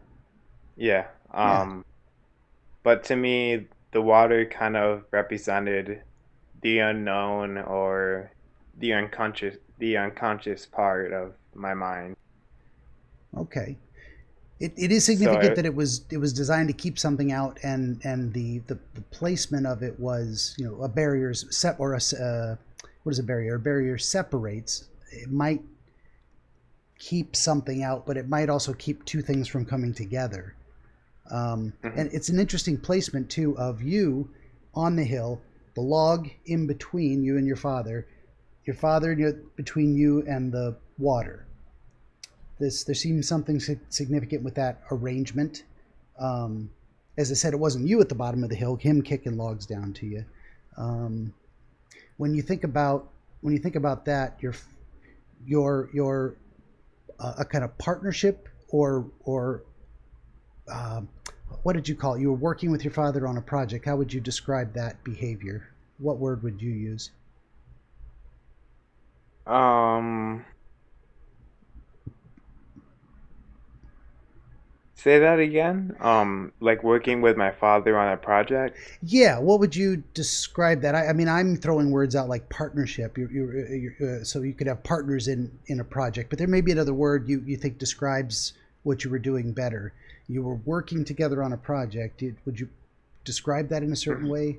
Yeah. Yeah. But to me, the water kind of represented the unknown or the unconscious part of my mind. Okay. It is So significant that it was designed to keep something out, and the placement of it was, a barrier's set, or what is a barrier? A barrier separates. It might keep something out, but it might also keep two things from coming together. mhm. And it's an interesting placement too of you on the hill, the log in between you and your father between you and the water. There seems something significant with that arrangement. Um, as I said, it wasn't you at the bottom of the hill, him kicking logs down to you. Um, when you think about that, your a kind of partnership, or uh, what did you call it? You were working with your father on a project. How would you describe that behavior? What word would you use? Um, Say that again. Like working with my father on a project. Yeah, what would you describe that? I mean, I'm throwing words out like partnership. So you could have partners in a project, but there may be another word you think describes what you were doing better. You were working together on a project. Would you describe that in a certain Mhm. way?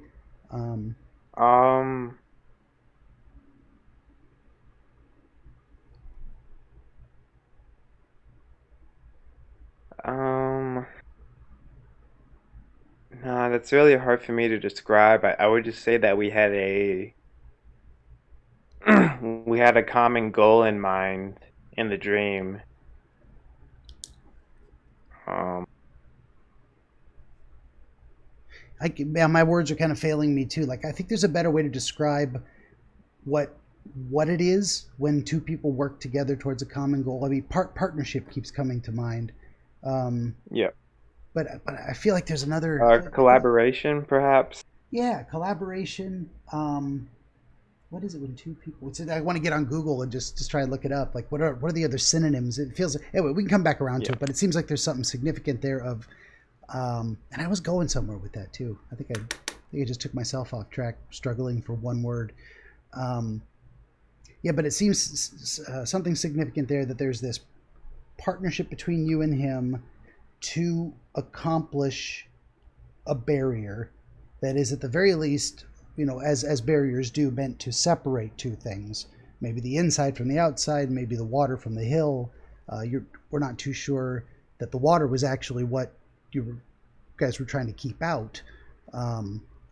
Um, Um, um, no, that's really hard for me to describe. I would just say that we had a we had a common goal in mind in the dream. Um, yeah, my words are kind of failing me too. Like I think there's a better way to describe what what it is when two people work together towards a common goal. I mean, partnership keeps coming to mind, um, Yeah. but I feel like there's another. I feel like, Collaboration, perhaps. yeah, collaboration. What is it when two people? I want to get on Google and just try and look it up. Like, what are the other synonyms? It feels anyway. We can come back around to Yeah. it, but it seems like there's something significant there. And I was going somewhere with that too. I think I just took myself off track, struggling for one word. Um, yeah, but it seems something significant there, that there's this partnership between you and him to accomplish a barrier that is, at the very least, as barriers do, meant to separate two things. Maybe the inside from the outside, maybe the water from the hill. We're not too sure that the water was actually what guys were trying to keep out.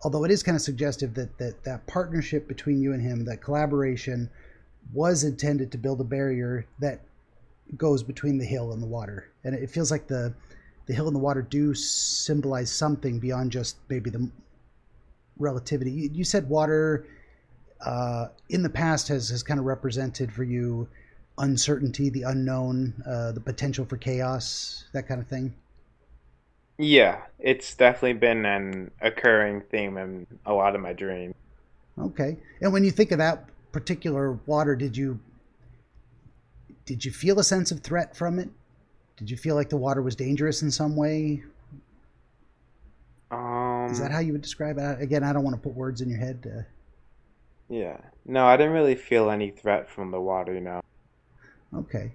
Although it is kind of suggestive that partnership between you and him, that collaboration, was intended to build a barrier that goes between the hill and the water. And it feels like the hill and the water do symbolize something beyond just maybe the relativity. You said water in the past has kind of represented for you uncertainty, the unknown, the potential for chaos, that kind of thing. Yeah, it's definitely been an occurring theme in a lot of my dreams. Okay. And when you think of that particular water, did you feel a sense of threat from it? Did you feel like the water was dangerous in some way? Is that Um, how you would describe it? Again, I don't want to put words in your head. yeah. No, I didn't really feel any threat from the water, Okay,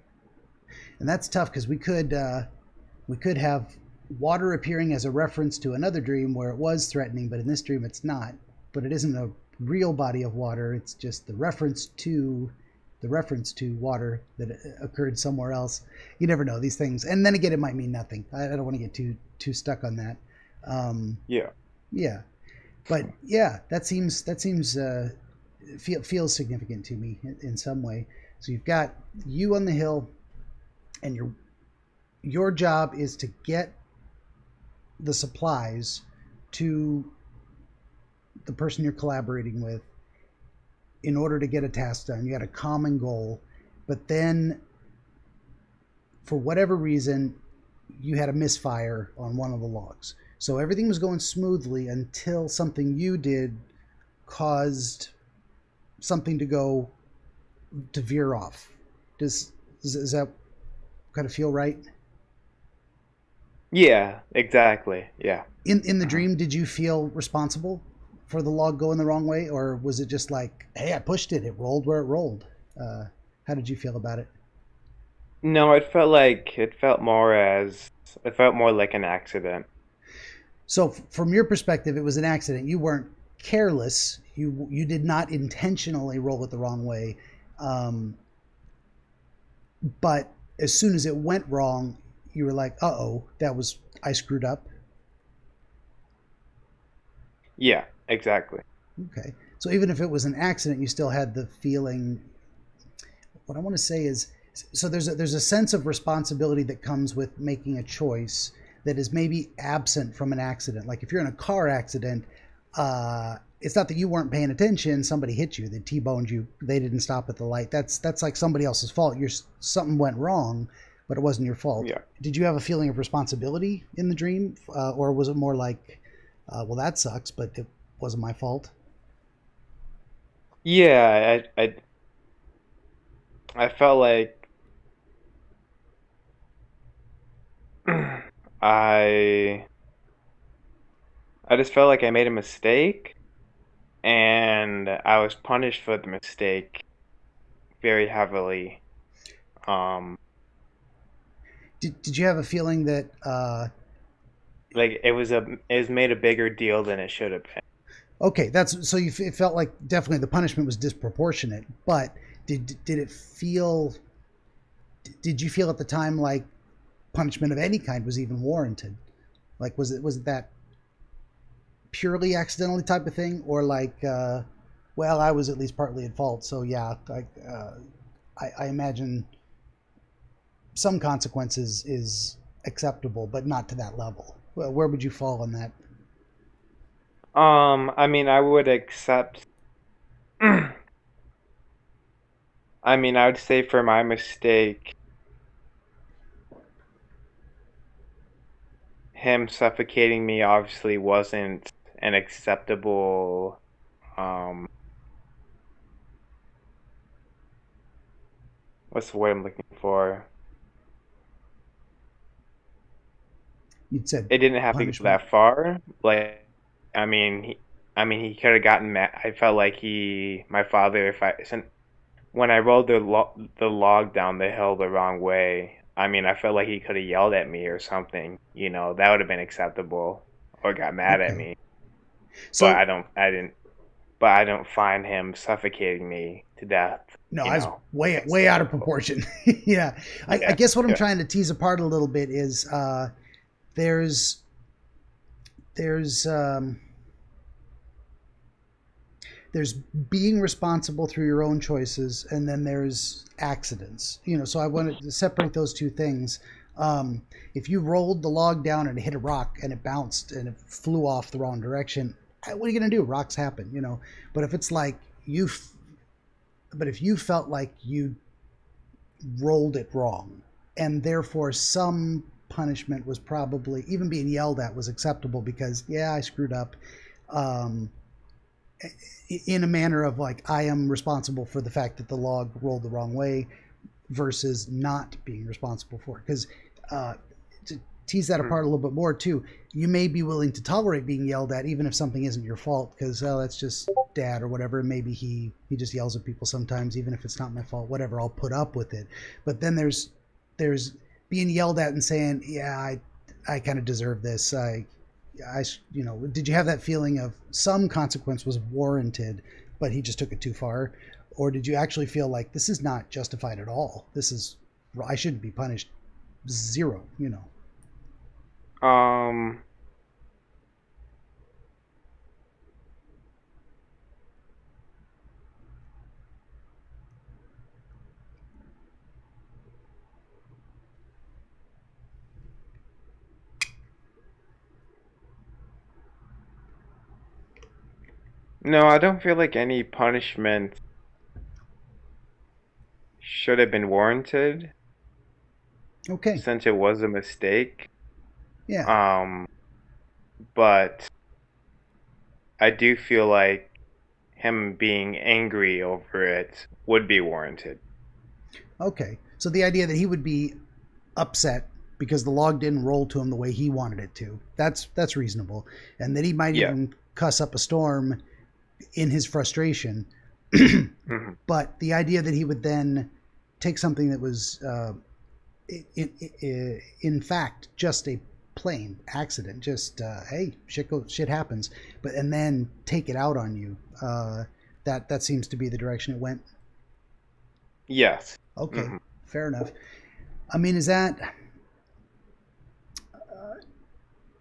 and that's tough because we could have water appearing as a reference to another dream where it was threatening, but in this dream it's not. But it isn't a real body of water. It's just the reference to water that occurred somewhere else. You never know these things, and then again, it might mean nothing. I don't want to get too stuck on that. Um, Yeah. yeah, but yeah, that seems feels significant to me in some way. So you've got you on the hill, and your job is to get the supplies to the person you're collaborating with in order to get a task done. You got a common goal, but then for whatever reason, you had a misfire on one of the logs. So everything was going smoothly until something you did caused something to veer off. Does that kind of feel right? Yeah, exactly. Yeah. In the Uh-huh. dream, did you feel responsible for the log going the wrong way, or was it just like, hey, I pushed it, it rolled where it rolled? Uh, how did you feel about it? No, it felt more like an accident. So, from your perspective, it was an accident. You weren't careless. You did not intentionally roll it the wrong way, um, but as soon as it went wrong, you were like, "Uh oh, that was I screwed up." Yeah, exactly. Okay, so even if it was an accident, you still had the feeling. What I want to say is, so there's a sense of responsibility that comes with making a choice that is maybe absent from an accident. Like if you're in a car accident, it's not that you weren't paying attention. Somebody hit you. They T-boned you. They didn't stop at the light. That's like somebody else's fault. Something went wrong, but it wasn't your fault. Yeah. Did you have a feeling of responsibility in the dream, or was it more like, well, that sucks, but it wasn't my fault? Yeah, I felt like I I just felt like I made a mistake and I was punished for the mistake very heavily. Um, Did you have a feeling that like it was made a bigger deal than it should have been. okay, that's so it felt like definitely the punishment was disproportionate, but did it feel? Did you feel at the time like punishment of any kind was even warranted? Like was it that purely accidentally type of thing, or like, well, I was at least partly at fault, so yeah, I imagine some consequences is acceptable, but not to that level. Where would you fall on that? I mean, I would accept I mean, I would say for my mistake, him suffocating me obviously wasn't an acceptable, um, what's the word I'm looking for? You'd said It didn't have to go punishment. that far. Like, I mean, he could have gotten mad. I felt like my father, if I, when I rode the log down the hill the wrong way, I mean, I felt like he could have yelled at me or something. That would have been acceptable, or got mad at Okay. me. But So I didn't. But I don't find him suffocating me to death. no, I was way out of Acceptable. proportion. Yeah, I Yeah, guess what I'm yeah. trying to tease apart a little bit is there's there's um, there's being responsible through your own choices, and then there's accidents. So I wanted to separate those two things. Um, if you rolled the log down and it hit a rock and it bounced and it flew off the wrong direction, what are you gonna do? Rocks happen. But if it's like but if you felt like you rolled it wrong, and therefore some punishment was probably, even being yelled at was acceptable because yeah, I screwed up, um, in a manner of like I am responsible for the fact that the log rolled the wrong way versus not being responsible for it. Because to tease that Mhm. apart a little bit more too, you may be willing to tolerate being yelled at even if something isn't your fault because that's just dad or whatever. Maybe he just yells at people sometimes even if it's not my fault, whatever, I'll put up with it. But then there's being yelled at and saying, yeah, I kind of deserve this. Did you have that feeling of some consequence was warranted but he just took it too far, or did you actually feel like this is not justified at all, this is, I shouldn't be punished, zero? Um, no, I don't feel like any punishment should have been warranted Okay. since it was a mistake. Yeah. Um, but I do feel like him being angry over it would be warranted. Okay, so the idea that he would be upset because the log didn't roll to him the way he wanted it to, that's reasonable, and that he might Yeah. even cuss up a storm in his frustration. Hmm. But the idea that he would then take something that was in fact just a plain accident, just hey, shit happens, but and then take it out on you, that seems to be the direction it went. Yes. Okay, Hmm. fair enough. I mean,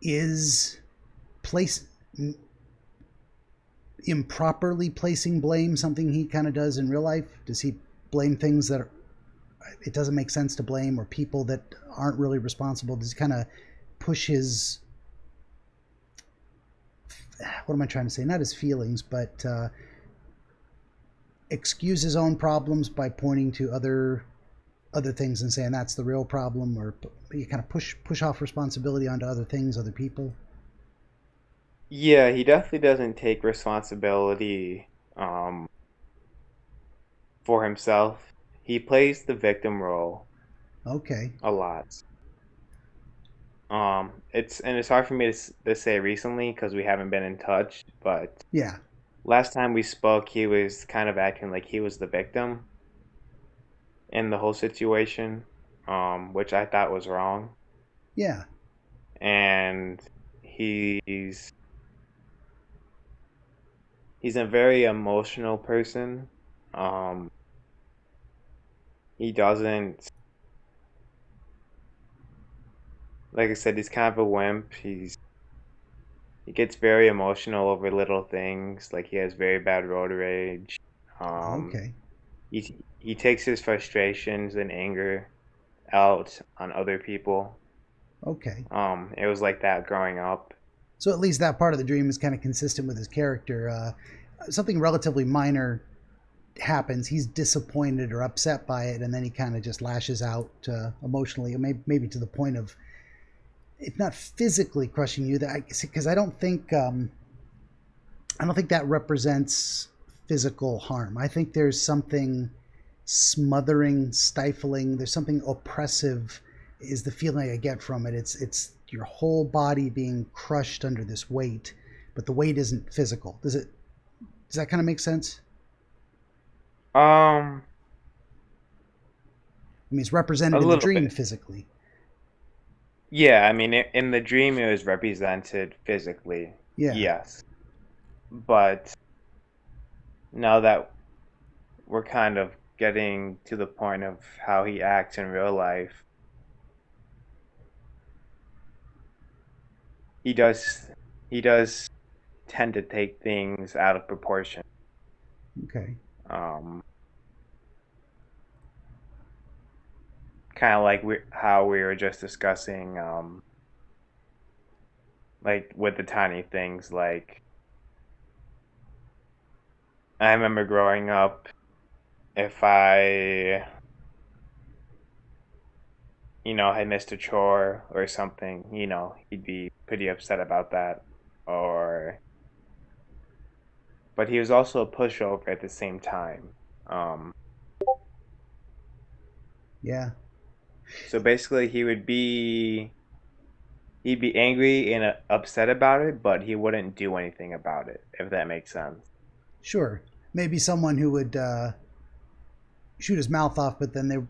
is place improperly placing blame something he kind of does in real life? Does he blame things that it doesn't make sense to blame, or people that aren't really responsible? Does he kind of push his, what am I trying to say? Not his feelings, but excuse his own problems by pointing to other things and saying that's the real problem, or you kind of push off responsibility onto other things, other people. Yeah, he definitely doesn't take responsibility for himself. He plays the victim role Okay. a lot. It's hard for me to say recently because we haven't been in touch, but Yeah. last time we spoke, he was kind of acting like he was the victim in the whole situation, which I thought was wrong. Yeah. And he's he's a very emotional person. Um, he doesn't, like I said, he's kind of a wimp. He gets very emotional over little things, like he has very bad road rage. Um, Okay. he takes his frustrations and anger out on other people. Okay. It was like that growing up. So at least that part of the dream is kind of consistent with his character. Something relatively minor. happens, he's disappointed or upset by it, and then he kind of just lashes out emotionally, maybe to the point of, if not physically crushing you, that because I don't think that represents physical harm. I think there's something smothering, stifling. There's something oppressive. Is the feeling I get from it? It's your whole body being crushed under this weight, but the weight isn't physical. Does it? Does that kind of make sense? Um, I mean, it's a represented in the little dream bit. physically. Yeah, I mean, in the dream it was represented physically, Yeah, yes. But now that we're kind of getting to the point of how he acts in real life, he does he does tend to take things out of proportion. okay. Um, Kind of like how we were just discussing, like with the tiny things. Like I remember growing up, if I, had missed a chore or something, he'd be pretty upset about that. Or, but he was also a pushover at the same time. Um, Yeah, so basically, he'd be angry and upset about it, but he wouldn't do anything about it, if that makes sense. sure. Maybe someone who would shoot his mouth off, but then there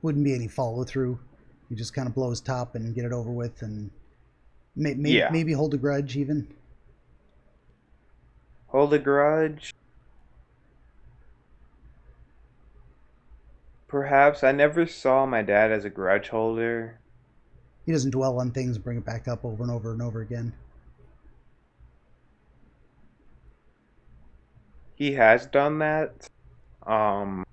wouldn't be any follow through. You just kind of blow his top and get it over with, and Yeah, maybe hold a grudge even. hold a grudge. Perhaps I never saw my dad as a grudge holder. He doesn't dwell on things and bring it back up over and over and over again. He has done that. Um,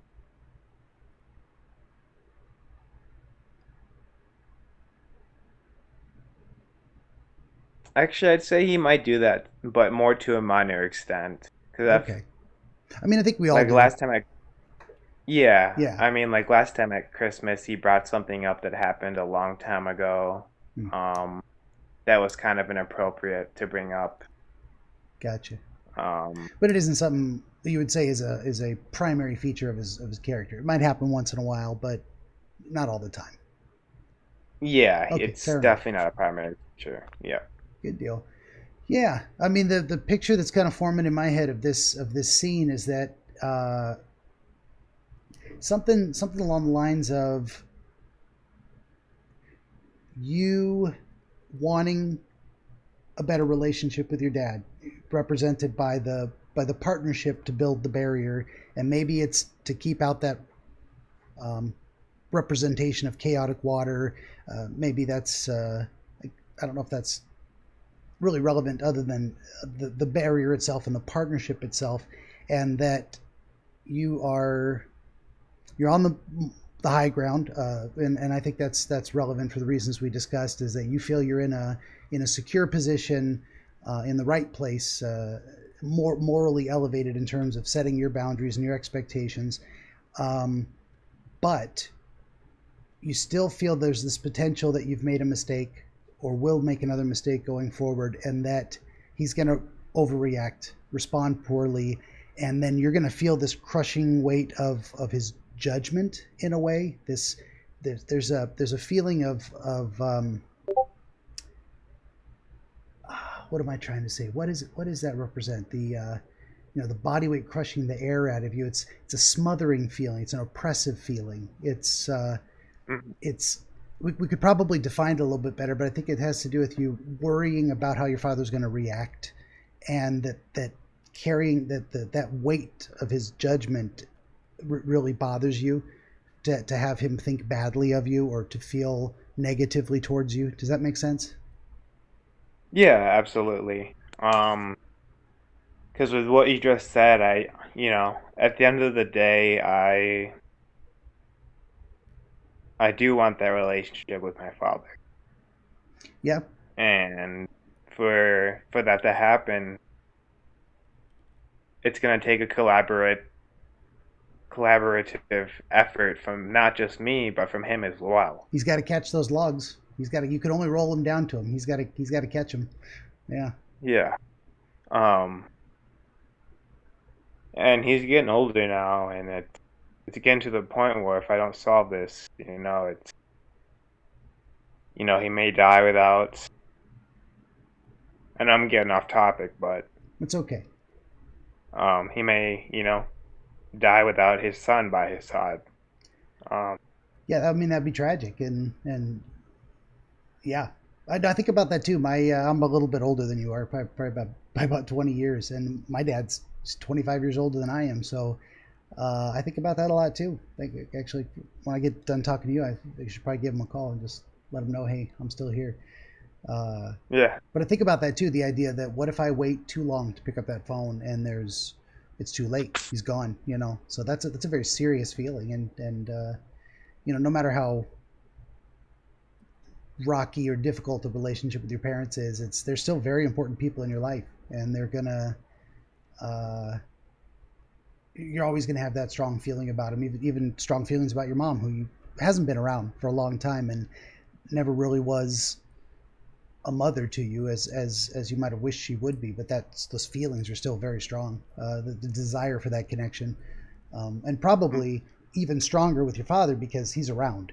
Actually, I'd say he might do that, but more to a minor extent. Because Okay. I mean, I think we all like do. last time yeah, Yeah. I mean, like last time at Christmas, he brought something up that happened a long time ago. Hmm. Um, that was kind of inappropriate to bring up. Gotcha. Um, But it isn't something that you would say is a primary feature of his character. It might happen once in a while, but not all the time. yeah, Okay, it's fair enough. definitely not a primary feature. Yeah. Good deal. Yeah, I mean the picture that's kind of forming in my head of this scene is that something along the lines of you wanting a better relationship with your dad, represented by the partnership to build the barrier, and maybe it's to keep out that um, representation of chaotic water. Maybe that's I don't know if that's really relevant other than the barrier itself and the partnership itself, and that you are you're on the high ground, and I think that's relevant for the reasons we discussed. Is that you feel you're in a secure position, in the right place, more morally elevated in terms of setting your boundaries and your expectations, um, but you still feel there's this potential that you've made a mistake or will make another mistake going forward, and that he's going to overreact, respond poorly, and then you're going to feel this crushing weight of his judgment in a way. There's a feeling of what am I trying to say? What does that represent? The body weight crushing the air out of you. It's a smothering feeling. It's an oppressive feeling. Mhm. It's we could probably define it a little bit better, but I think it has to do with you worrying about how your father's going to react, and that carrying that weight of his judgment really bothers you, to have him think badly of you or to feel negatively towards you. Does that make sense? Yeah, absolutely. Because with what you just said, at the end of the day, I do want that relationship with my father, Yeah. and for that to happen, it's gonna take a collaborate. collaborative effort from not just me, but from him as well. He's got to catch those logs. He's got to. You can only roll them down to him. He's got to. He's got to catch them. Yeah. Yeah. Um, and he's getting older now, and it's getting to the point where if I don't solve this, he may die without. And I'm getting off topic, but It's okay. he may, die without his son by his side. Um, Yeah. I mean, that'd be tragic, and yeah. I think about that too. I'm a little bit older than you are, probably by about 20 years, and my dad's 25 years older than I am. So I think about that a lot too. Actually, when I get done talking to you, I should probably give him a call and just let him know, hey, I'm still here. yeah, But I think about that too. The idea that what if I wait too long to pick up that phone and it's too late. He's gone. So that's a very serious feeling, and no matter how rocky or difficult the relationship with your parents is, they're still very important people in your life, and they're gonna you're always gonna have that strong feeling about them, even strong feelings about your mom, who hasn't been around for a long time and never really was a mother to you as you might have wished she would be, but those feelings are still very strong. The desire for that connection, and probably even stronger with your father because he's around.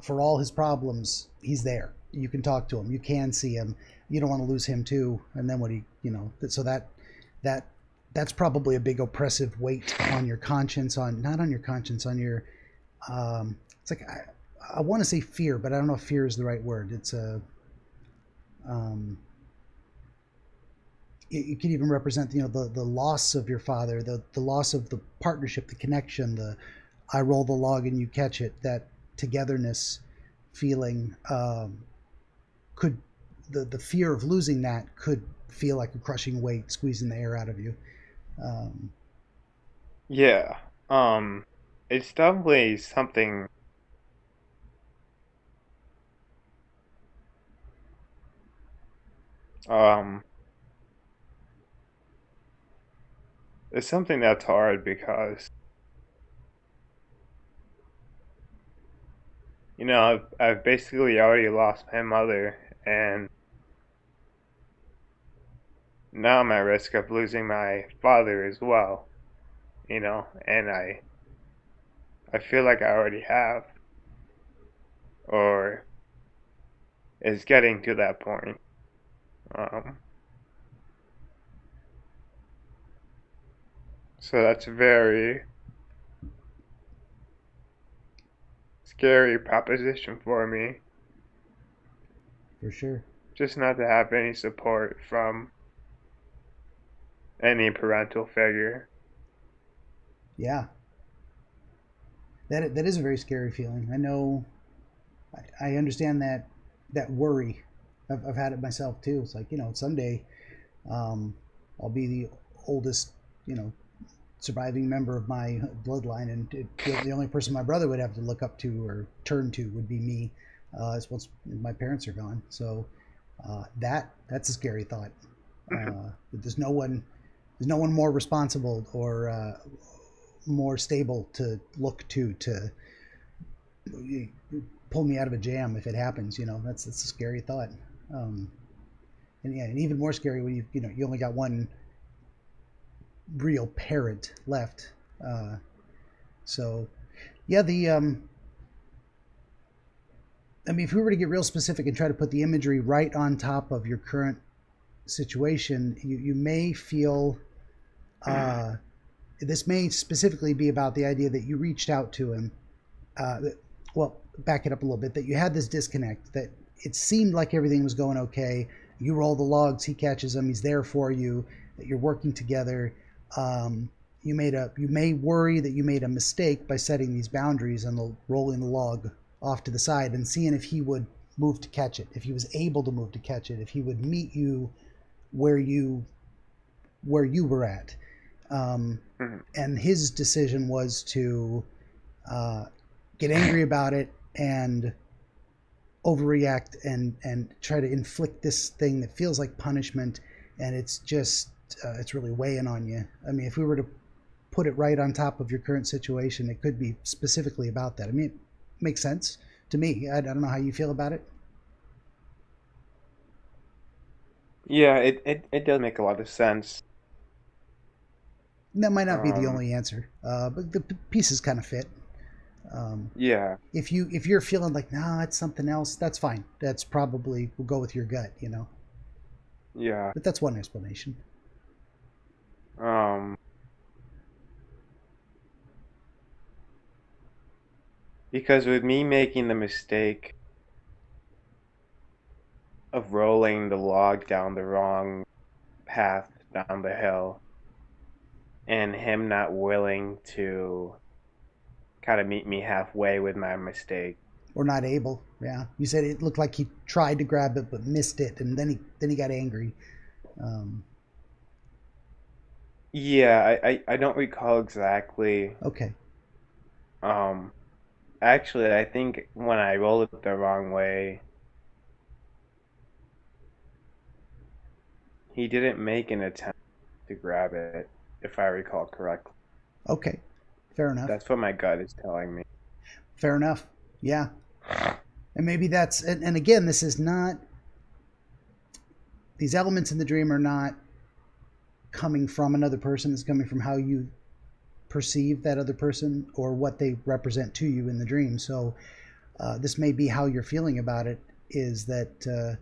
For all his problems, he's there. You can talk to him. You can see him. You don't want to lose him too. And then so that's probably a big oppressive weight on your conscience, not on your conscience, on your, it's like, I want to say fear, but I don't know if fear is the right word. It's it could even represent, the loss of your father, the loss of the partnership, the connection, I roll the log and you catch it, that togetherness feeling. Could the fear of losing that could feel like a crushing weight squeezing the air out of you. um, yeah. It's definitely something. Um, it's something that's hard because I've basically already lost my mother, and now I'm at risk of losing my father as well. And I feel like I already have, or is getting to that point. Um, so that's a very scary proposition for me, for sure. just not to have any support from any parental figure. Yeah, that is a very scary feeling. I know. I understand that worry. I've had it myself too. It's like, someday, um, I'll be the oldest, surviving member of my bloodline, and the only person my brother would have to look up to or turn to would be me, as once my parents are gone. So that's a scary thought. That there's no one more responsible or more stable to look to pull me out of a jam if it happens. That's a scary thought. Um, and yeah, and even more scary when you only got one real parent left. So yeah, I mean, if we were to get real specific and try to put the imagery right on top of your current situation, you may feel, this may specifically be about the idea that you reached out to him. Well, back it up a little bit, that you had this disconnect, that it seemed like everything was going okay. You roll the logs, he catches them, he's there for you, that you're working together. You may worry that you made a mistake by setting these boundaries and rolling the log off to the side and seeing if he would move to catch it, if he was able to move to catch it, if he would meet you where you were at. And his decision was to get angry about it and overreact and try to inflict this thing that feels like punishment, and it's just it's really weighing on you. I mean, if we were to put it right on top of your current situation. It could be specifically about that. I mean, it makes sense to me. I don't know how you feel about it. Yeah, it does make a lot of sense. That might not be the Um, only answer, but the pieces kind of fit. Um, yeah, if you're feeling like nah, it's something else, that's fine. That's probably we'll go with your gut, you know. yeah. But that's one explanation. Um, because with me making the mistake of rolling the log down the wrong path down the hill, and him not willing to kind of meet me halfway with my mistake. Or not able. Yeah, you said it looked like he tried to grab it but missed it, and then he got angry. Um, Yeah, I don't recall exactly. okay, Um, Actually, I think when I rolled it the wrong way, he didn't make an attempt to grab it, if I recall correctly. okay, fair enough. That's what my gut is telling me. Fair enough. Yeah, and maybe that's and again, this is not these elements in the dream are not coming from another person. It's coming from how you perceive that other person or what they represent to you in the dream. So this may be how you're feeling about it. Is that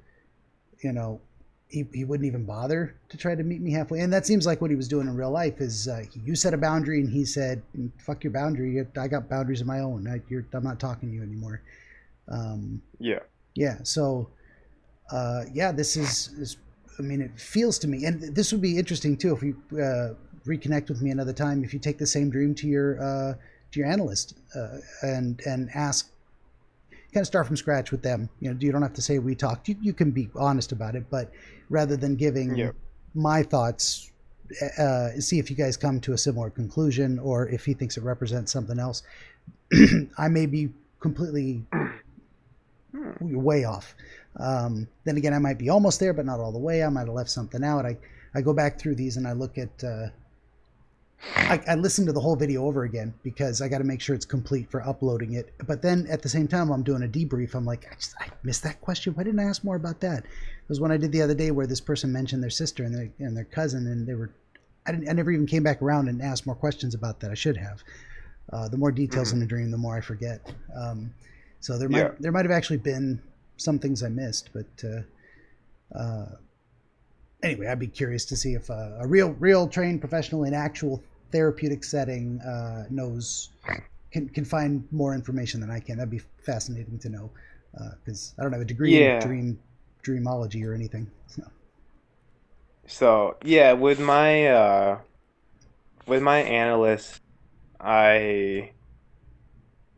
you know he wouldn't even bother to try to meet me halfway, and that seems like what he was doing in real life. Is you set a boundary and he said, "Fuck your boundary. I got boundaries of my own. I'm not talking to you anymore." Um, Yeah. yeah. So yeah, this is. I mean, it feels to me, and this would be interesting too if you reconnect with me another time. If you take the same dream to your analyst and ask, kind of start from scratch with them. You know, you don't have to say we talked. You can be honest about it, but rather than Yeah. giving my thoughts, see if you guys come to a similar conclusion, or if he thinks it represents something else. I may be completely way off. Then again, I might be almost there, but not all the way. I might have left something out. I go back through these and I look at. I listen to the whole video over again because I got to make sure it's complete for uploading it. But then at the same time, I'm doing a debrief. I'm like, I missed that question. Why didn't I ask more about that? It was when I did the other day where this person mentioned their sister and their cousin, and they were. I never even came back around and asked more questions about that. I should have. The more details Hmm. in the dream, the more I forget. So Yeah. there might have actually been some things I missed, but anyway, I'd be curious to see if a real trained professional in actual therapeutic setting knows can find more information than I can. That'd be fascinating to know because I don't have a degree in Yeah. dreamology or anything. So. So, yeah, with my analyst, I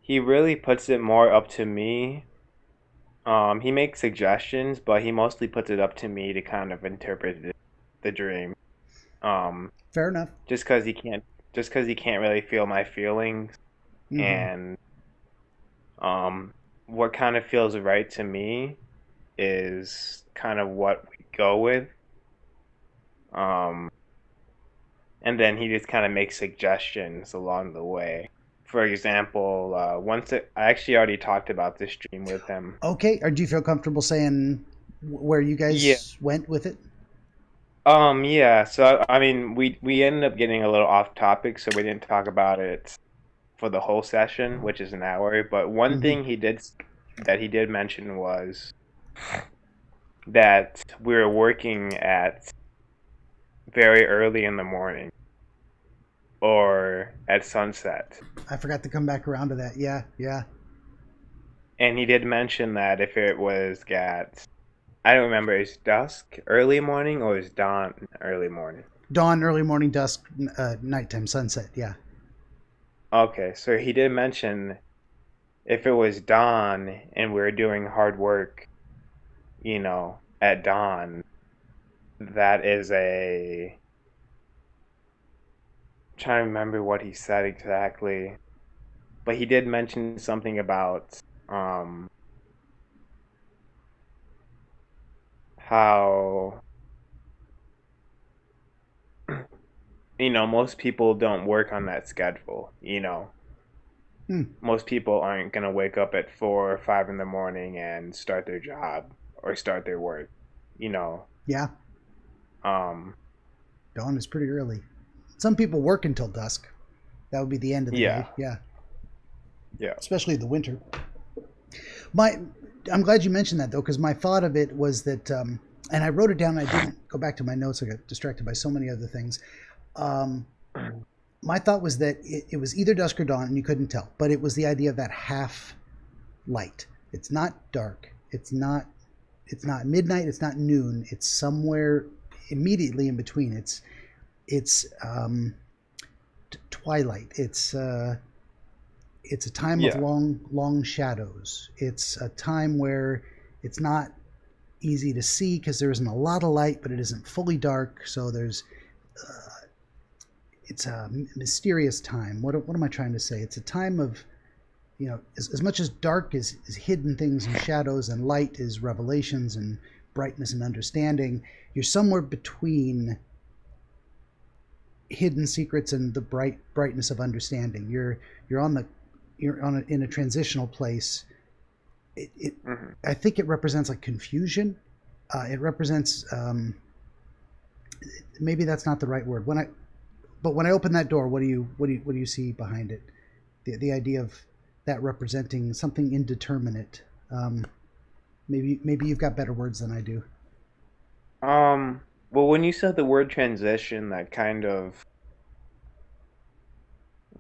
he really puts it more up to me. He makes suggestions, but he mostly puts it up to me to kind of interpret the dream. Um, Fair enough. just because just because he can't really feel my feelings, Mm-hmm. and um, what kind of feels right to me is kind of what we go with. Um, and then he just kind of makes suggestions along the way. For example, I actually already talked about this dream with him. Okay. Or do you feel comfortable saying where you Yeah. guys went with it? Yeah. So I mean, we ended up getting a little off topic, so we didn't talk about it for the whole session, which is an hour. But one Mm-hmm. thing that he did mention was that we were working at very early in the morning or at sunset. I forgot to come back around to that. Yeah, yeah. And he did mention that if it was at, I don't remember, is dusk early morning or is dawn early morning? Dawn, early morning, dusk, nighttime, sunset. Yeah. Okay, so he did mention if it was dawn and we were doing hard work, at dawn, that is I'm trying to remember what he said exactly, but he did mention something about how most people don't work on that schedule. Hmm. Most people aren't gonna wake up at 4 or 5 in the morning and start their job or start their work. You know, Yeah, um, dawn is pretty early. Some people work until dusk. That would be the end of the yeah, day. Yeah, yeah. especially the winter. My, I'm glad you mentioned that though, because my thought of it was that, and I wrote it down. I didn't go back to my notes. I got distracted by so many other things. Um, my thought was that it was either dusk or dawn, and you couldn't tell. But it was the idea of that half light. It's not dark. It's not. It's not midnight. It's not noon. It's somewhere immediately in between. It's twilight. It's a time of Yeah. long shadows. It's a time where it's not easy to see because there isn't a lot of light, but it isn't fully dark. So it's a mysterious time. What am I trying to say? It's a time of, as much as dark is hidden things and shadows, and light is revelations and brightness and understanding. You're somewhere between hidden secrets and the brightness of understanding. You're on the you're on in a transitional place. It Hmm. I think it represents like confusion. It represents, maybe that's not the right word. When I open that door, what do you see behind it? The idea of that representing something indeterminate. Um, maybe you've got better words than I do. Well, when you said the word transition, that kind of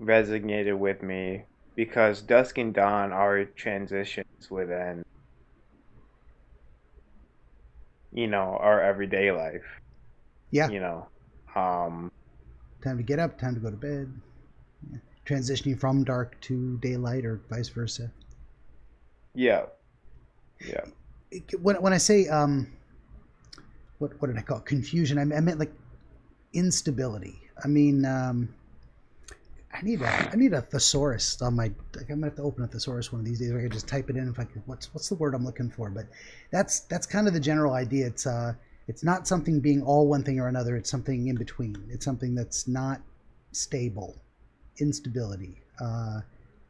resonated with me because dusk and dawn are transitions within, our everyday life, Yeah, you know. Um, time to get up, time to go to bed. Yeah. Transitioning from dark to daylight, or vice versa. yeah, yeah. When I say, what did I call it? Confusion? I meant like instability. I mean, I need a thesaurus on my. Like, I'm gonna have to open a thesaurus one of these days. Where I can just type it in if I can. What's the word I'm looking for? But that's kind of the general idea. It's not something being all one thing or another. It's something in between. It's something that's not stable. Instability,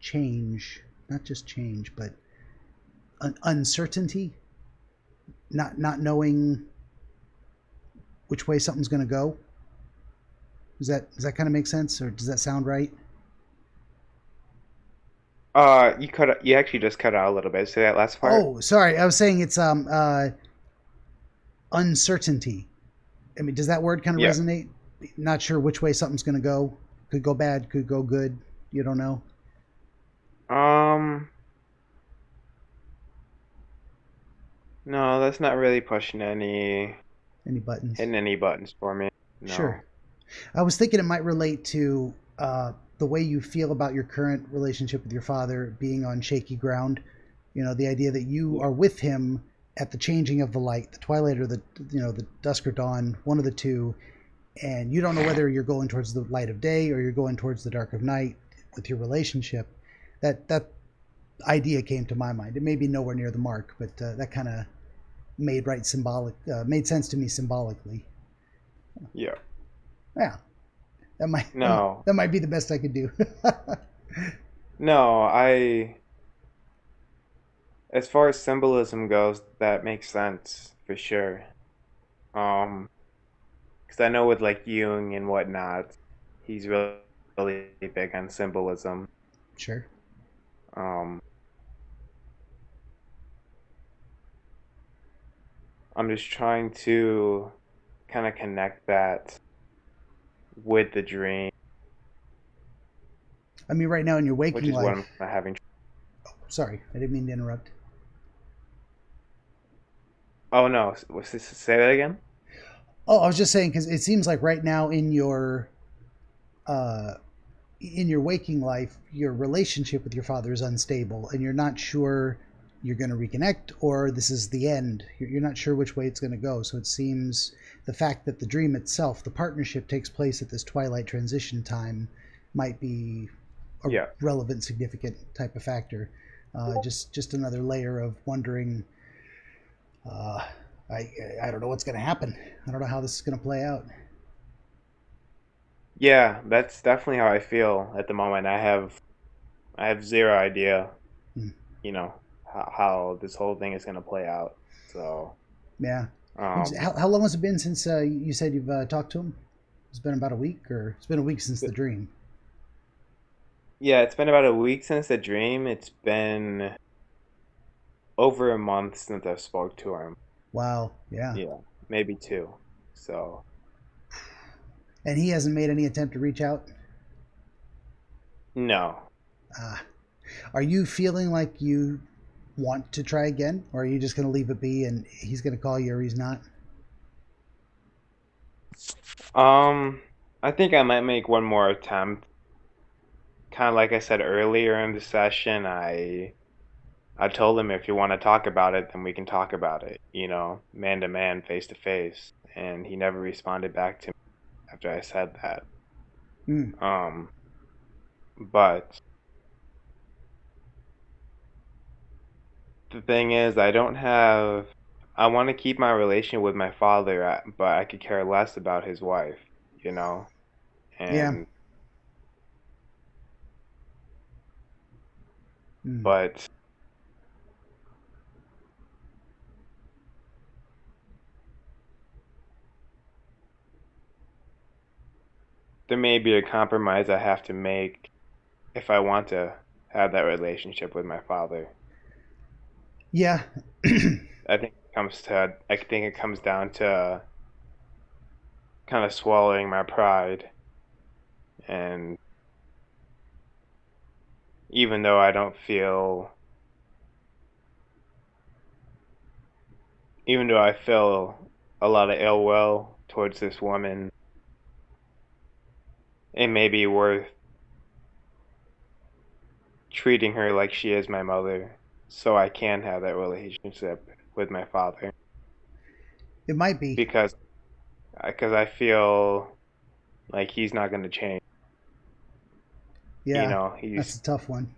change, not just change, but uncertainty. Not knowing which way something's gonna go. Does that kind of make sense, or does that sound right? You actually just cut out a little bit. Say that last part. Oh, sorry. I was saying it's uncertainty. I mean, does that word kind of Yeah. resonate? Not sure which way something's going to go. Could go bad, could go good. You don't know. Um, no, that's not really pushing Any buttons? hitting any buttons for me. Sure. No. I was thinking it might relate to the way you feel about your current relationship with your father being on shaky ground. The idea that you are with him at the changing of the light, the twilight or the dusk or dawn, one of the two, and you don't know whether you're going towards the light of day or you're going towards the dark of night with your relationship. That idea came to my mind. It may be nowhere near the mark, but that kind of made sense to me symbolically. Yeah. Yeah, that might that might, No. that might be the best I could do. No, as far as symbolism goes, that makes sense for sure. Um, because I know with like Jung and whatnot, he's really big on symbolism. Sure. Um, I'm just trying to kind of connect that with the dream, I mean, right now in your which waking is what life. I'm kind of having. Sorry, I didn't mean to interrupt. Oh no, say that again? Oh, I was just saying because it seems like right now uh, in your waking life, your relationship with your father is unstable, and you're not sure you're going to reconnect or this is the end. You're not sure which way it's going to go. So it seems the fact that the dream itself, the partnership, takes place at this twilight transition time, might be a Yeah. relevant, significant type of factor. Just another layer of wondering. Uh, I I don't know what's going to happen. I don't know how this is going to play out. Yeah, that's definitely how I feel at the moment. I have zero idea, Hmm. you know, how this whole thing is gonna play out. So, Yeah. um, How long has it been since you said you've talked to him? It's been about a week, or it's been a week since the dream. yeah, it's been about a week since the dream. It's been over a month since I spoke to him. Wow. Yeah. Yeah, maybe two. So, And he hasn't made any attempt to reach out. no. Ah. Are you feeling like you want to try again, or are you just going to leave it be and he's going to call you or he's not? Um, I think I might make one more attempt. Kind of like I said earlier in the session, I told him if you want to talk about it, then we can talk about it, man to man, face to face. And he never responded back to me after I said that. Hmm. Um, but the thing is, I want to keep my relation with my father, but I could care less about his wife, you know? Yeah. And, Hmm. but there may be a compromise I have to make if I want to have that relationship with my father. Yeah. I think it comes down to kind of swallowing my pride. And even though I don't feel, even though I feel a lot of ill will towards this woman, it may be worth treating her like she is my mother so I can have that relationship with my father It might be. because I feel like he's not going to change. You Yeah. know, That's a tough one.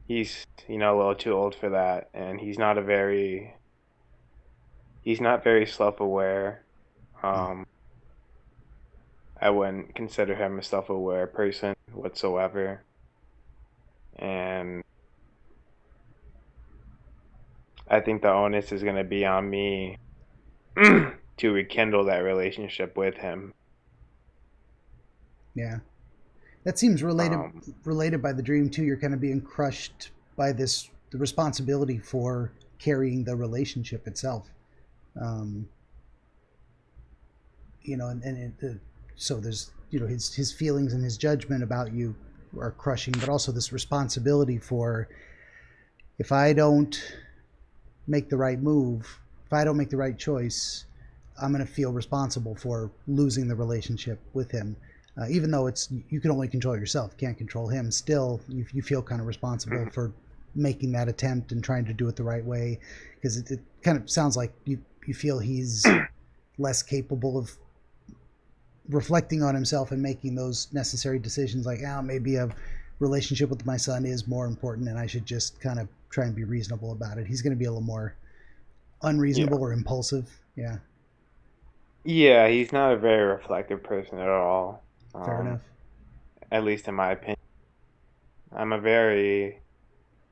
a little too old for that, and he's not very self-aware. Hmm. Um, I wouldn't consider him a self-aware person whatsoever. And I think the onus is going to be on me to rekindle that relationship with him. Yeah. That seems Um, related by the dream too. You're kind of being crushed by this the responsibility for carrying the relationship itself. Um, so there's his feelings and his judgment about you are crushing, but also this responsibility for if I don't make the right move, if I don't make the right choice, I'm going to feel responsible for losing the relationship with him. Even though it's you can only control yourself, can't control him. Still, you feel kind of responsible mhm. for making that attempt and trying to do it the right way, because it kind of sounds like you feel he's less capable of reflecting on himself and making those necessary decisions. Like, maybe a relationship with my son is more important, and I should just kind of try and be reasonable about it. He's going to be a little more Yeah. unreasonable or impulsive. Yeah, Yeah, he's not a very reflective person at all. fair Um, enough. at least in my opinion. I'm a very,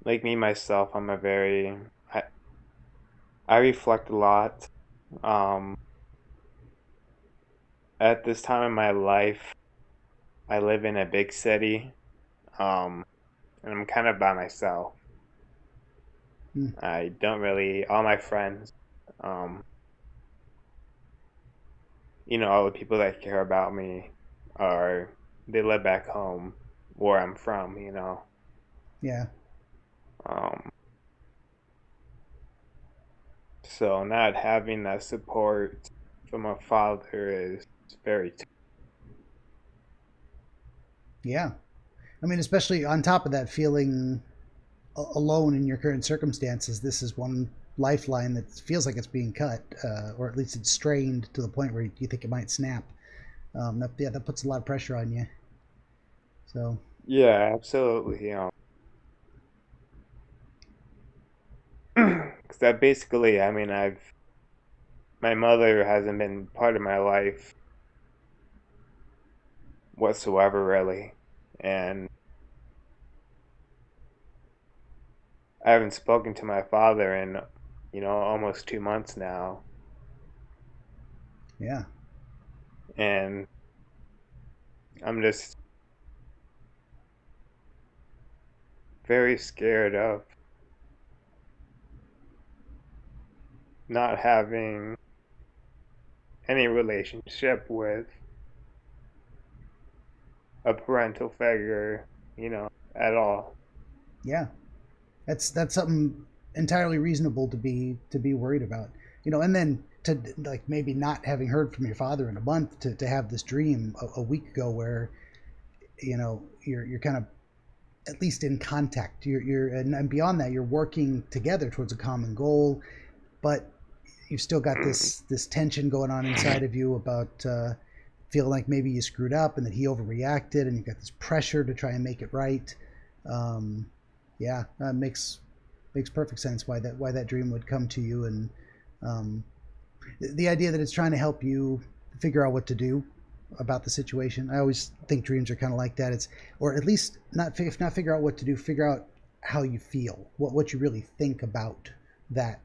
like me myself, I, I reflect a lot. Um, at this time in my life, I live in a big city. Um, and I'm kind of by myself. Hmm. I don't really, all my friends, um, all the people that care about me they live back home where I'm from. Yeah, Um, so not having that support from a father is very yeah. I mean, especially on top of that, feeling alone in your current circumstances, this is one lifeline that feels like it's being cut, or at least it's strained to the point where you think it might snap. That puts a lot of pressure on you. So yeah, absolutely. 'Cause that basically, I mean, my mother hasn't been part of my life whatsoever, really. And I haven't spoken to my father in, almost 2 months now. Yeah. And I'm just very scared of not having any relationship with a parental figure, at all. Yeah. That's something entirely reasonable to be worried about. And then to like maybe not having heard from your father in a month to have this dream a week ago where you're kind of at least in contact. You're and beyond that, you're working together towards a common goal, but you've still got Mm. this tension going on inside of you about feeling like maybe you screwed up and that he overreacted, and you've got this pressure to try and make it right. Um, yeah, makes perfect sense why that dream would come to you, and um, the idea that it's trying to help you figure out what to do about the situation. I always think dreams are kind of like that. It's or at least not if not figure out what to do, figure out how you feel, what you really think about that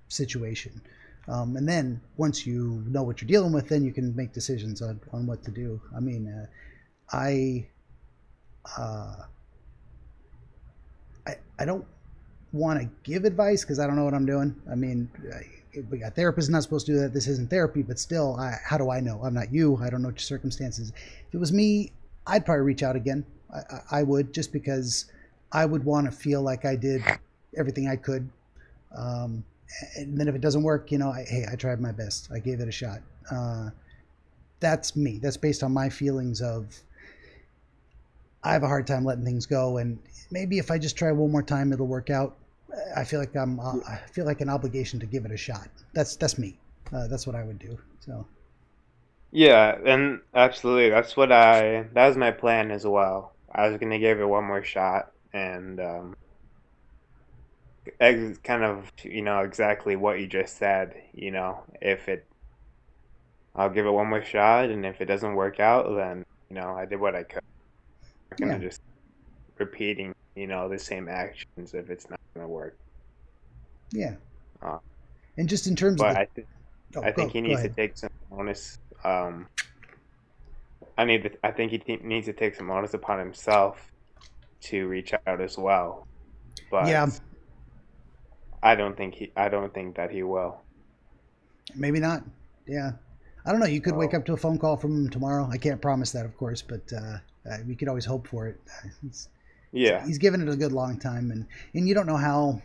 situation. And then once you know what you're dealing with, then you can make decisions on what to do. I mean, I, uh, I don't want to give advice because I don't know what I'm doing. I mean, a therapist is not supposed to do that. This isn't therapy, but still, how do I know? I'm not you. I don't know what your circumstances. If it was me, I'd probably reach out again. I would just because I would want to feel like I did everything I could. Um, and then if it doesn't work, hey, I tried my best. I gave it a shot. Uh, that's me. That's based on my feelings of I have a hard time letting things go, and maybe if I just try one more time, it'll work out. I feel like an obligation to give it a shot. That's me. That's what I would do. So Yeah, and absolutely. That was my plan as well. I was gonna give it one more shot, and kind of, exactly what you just said. If it, I'll give it one more shot, and if it doesn't work out, then, I did what I could. I'm not yeah, gonna just repeating, the same actions if it's not gonna work. yeah. Uh, And just in terms of but the I think he go needs to ahead. take some onus. I think needs to take some onus upon himself to reach out as well. Yeah, But I don't think that he will. maybe not. Yeah, I don't know. You could wake So up to a phone call from him tomorrow. I can't promise that, of course, but we could always hope for it. He's, yeah, he's given it a good long time, and you don't know how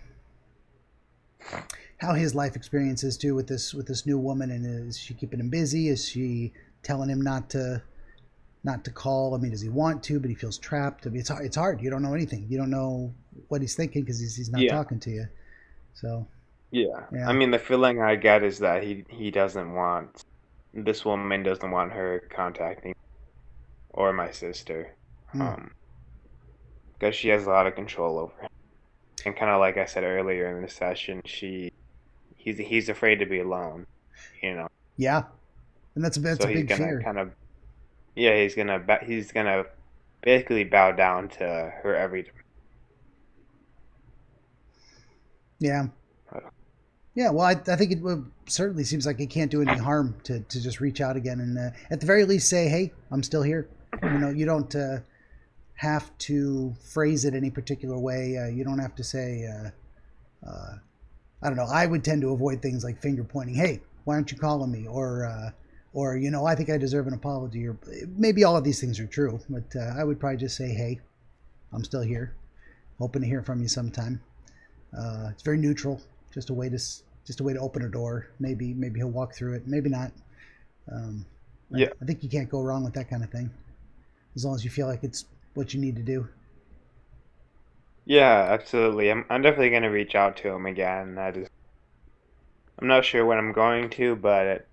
his life experience is too with this new woman. And is she keeping him busy? Is she telling him not to call? I mean, does he want to, but he feels trapped? I mean, it's hard. You don't know anything. You don't know what he's thinking because he's not yeah, talking to you. So yeah. I yeah, mean, the feeling I get is that he doesn't want this woman doesn't want her contacting or my sister, mm, um, because she has a lot of control over him. And kind of like I said earlier in the session, he's afraid to be alone, you know. yeah, and that's So a he's big gonna fear. kind of yeah, he's gonna basically bow down to her every. Yeah, yeah. Well, I think it certainly seems like it can't do any harm to just reach out again and at the very least say, hey, I'm still here. You don't have to phrase it any particular way. You don't have to say. I don't know. I would tend to avoid things like finger pointing. Hey, why aren't you calling me? Or I think I deserve an apology. Or maybe all of these things are true, but I would probably just say, hey, I'm still here, hoping to hear from you sometime. It's very neutral, just a way to open a door. Maybe he'll walk through it. Maybe not. Um, Yeah, I think you can't go wrong with that kind of thing, as long as you feel like it's what you need to do. yeah, absolutely. I'm definitely gonna reach out to him again. I'm not sure when I'm going to, but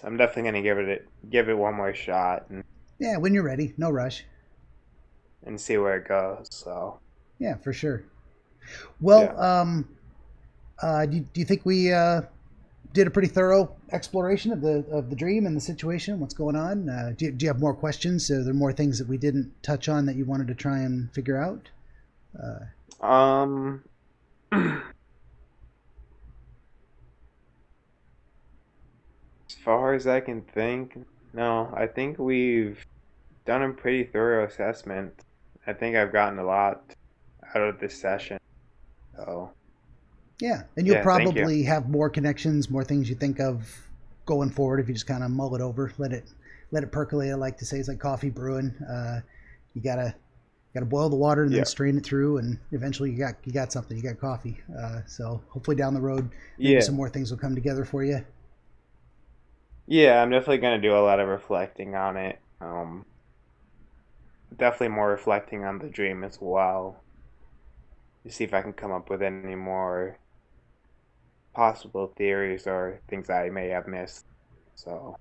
I'm definitely gonna give it one more shot Yeah, when you're ready, no rush. and see where it goes. So Yeah, for sure. yeah. Well, do you think we did a pretty thorough exploration of the dream and the situation, what's going on. Do you have more questions? Are there more things that we didn't touch on that you wanted to try and figure out? Um, as far as I can think, no, I think we've done a pretty thorough assessment. I think I've gotten a lot out of this session. So, Yeah, and you'll yeah, thank you. probably have more connections, more things you think of going forward if you just kind of mull it over, let it percolate. I like to say it's like coffee brewing. You gotta boil the water and then Yeah. strain it through, and eventually you got something. You got coffee. So hopefully down the road, maybe Yeah. some more things will come together for you. Yeah, I'm definitely gonna do a lot of reflecting on it. Definitely more reflecting on the dream as well. To see if I can come up with any more possible theories or things I may have missed. So,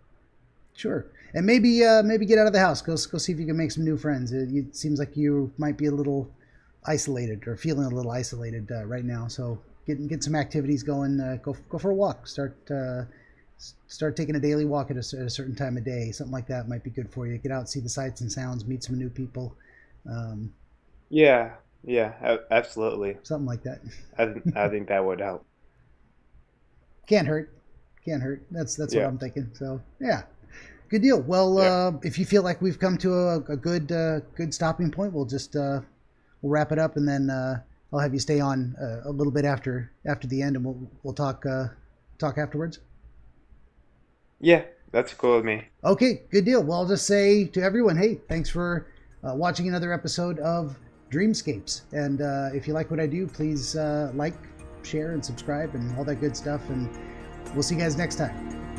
Sure, and maybe get out of the house. Go see if you can make some new friends. It seems like you might be a little isolated or feeling a little isolated right now. So get some activities going. Go for a walk. Start taking a daily walk at a certain time of day. Something like that might be good for you. Get out, see the sights and sounds, meet some new people. Um, yeah, yeah, absolutely. Something like that. I think that would help. Can't hurt. Can't hurt. That's what Yeah, I'm thinking. So yeah, good deal. Well, yeah, if you feel like we've come to a good stopping point, we'll wrap it up, and then I'll have you stay on a little bit after the end, and we'll talk afterwards. yeah. That's cool with me. Okay, good deal. Well, I'll just say to everyone, hey, thanks for watching another episode of Dreamscapes, and if you like what I do, please like, share, and subscribe, and all that good stuff. And we'll see you guys next time.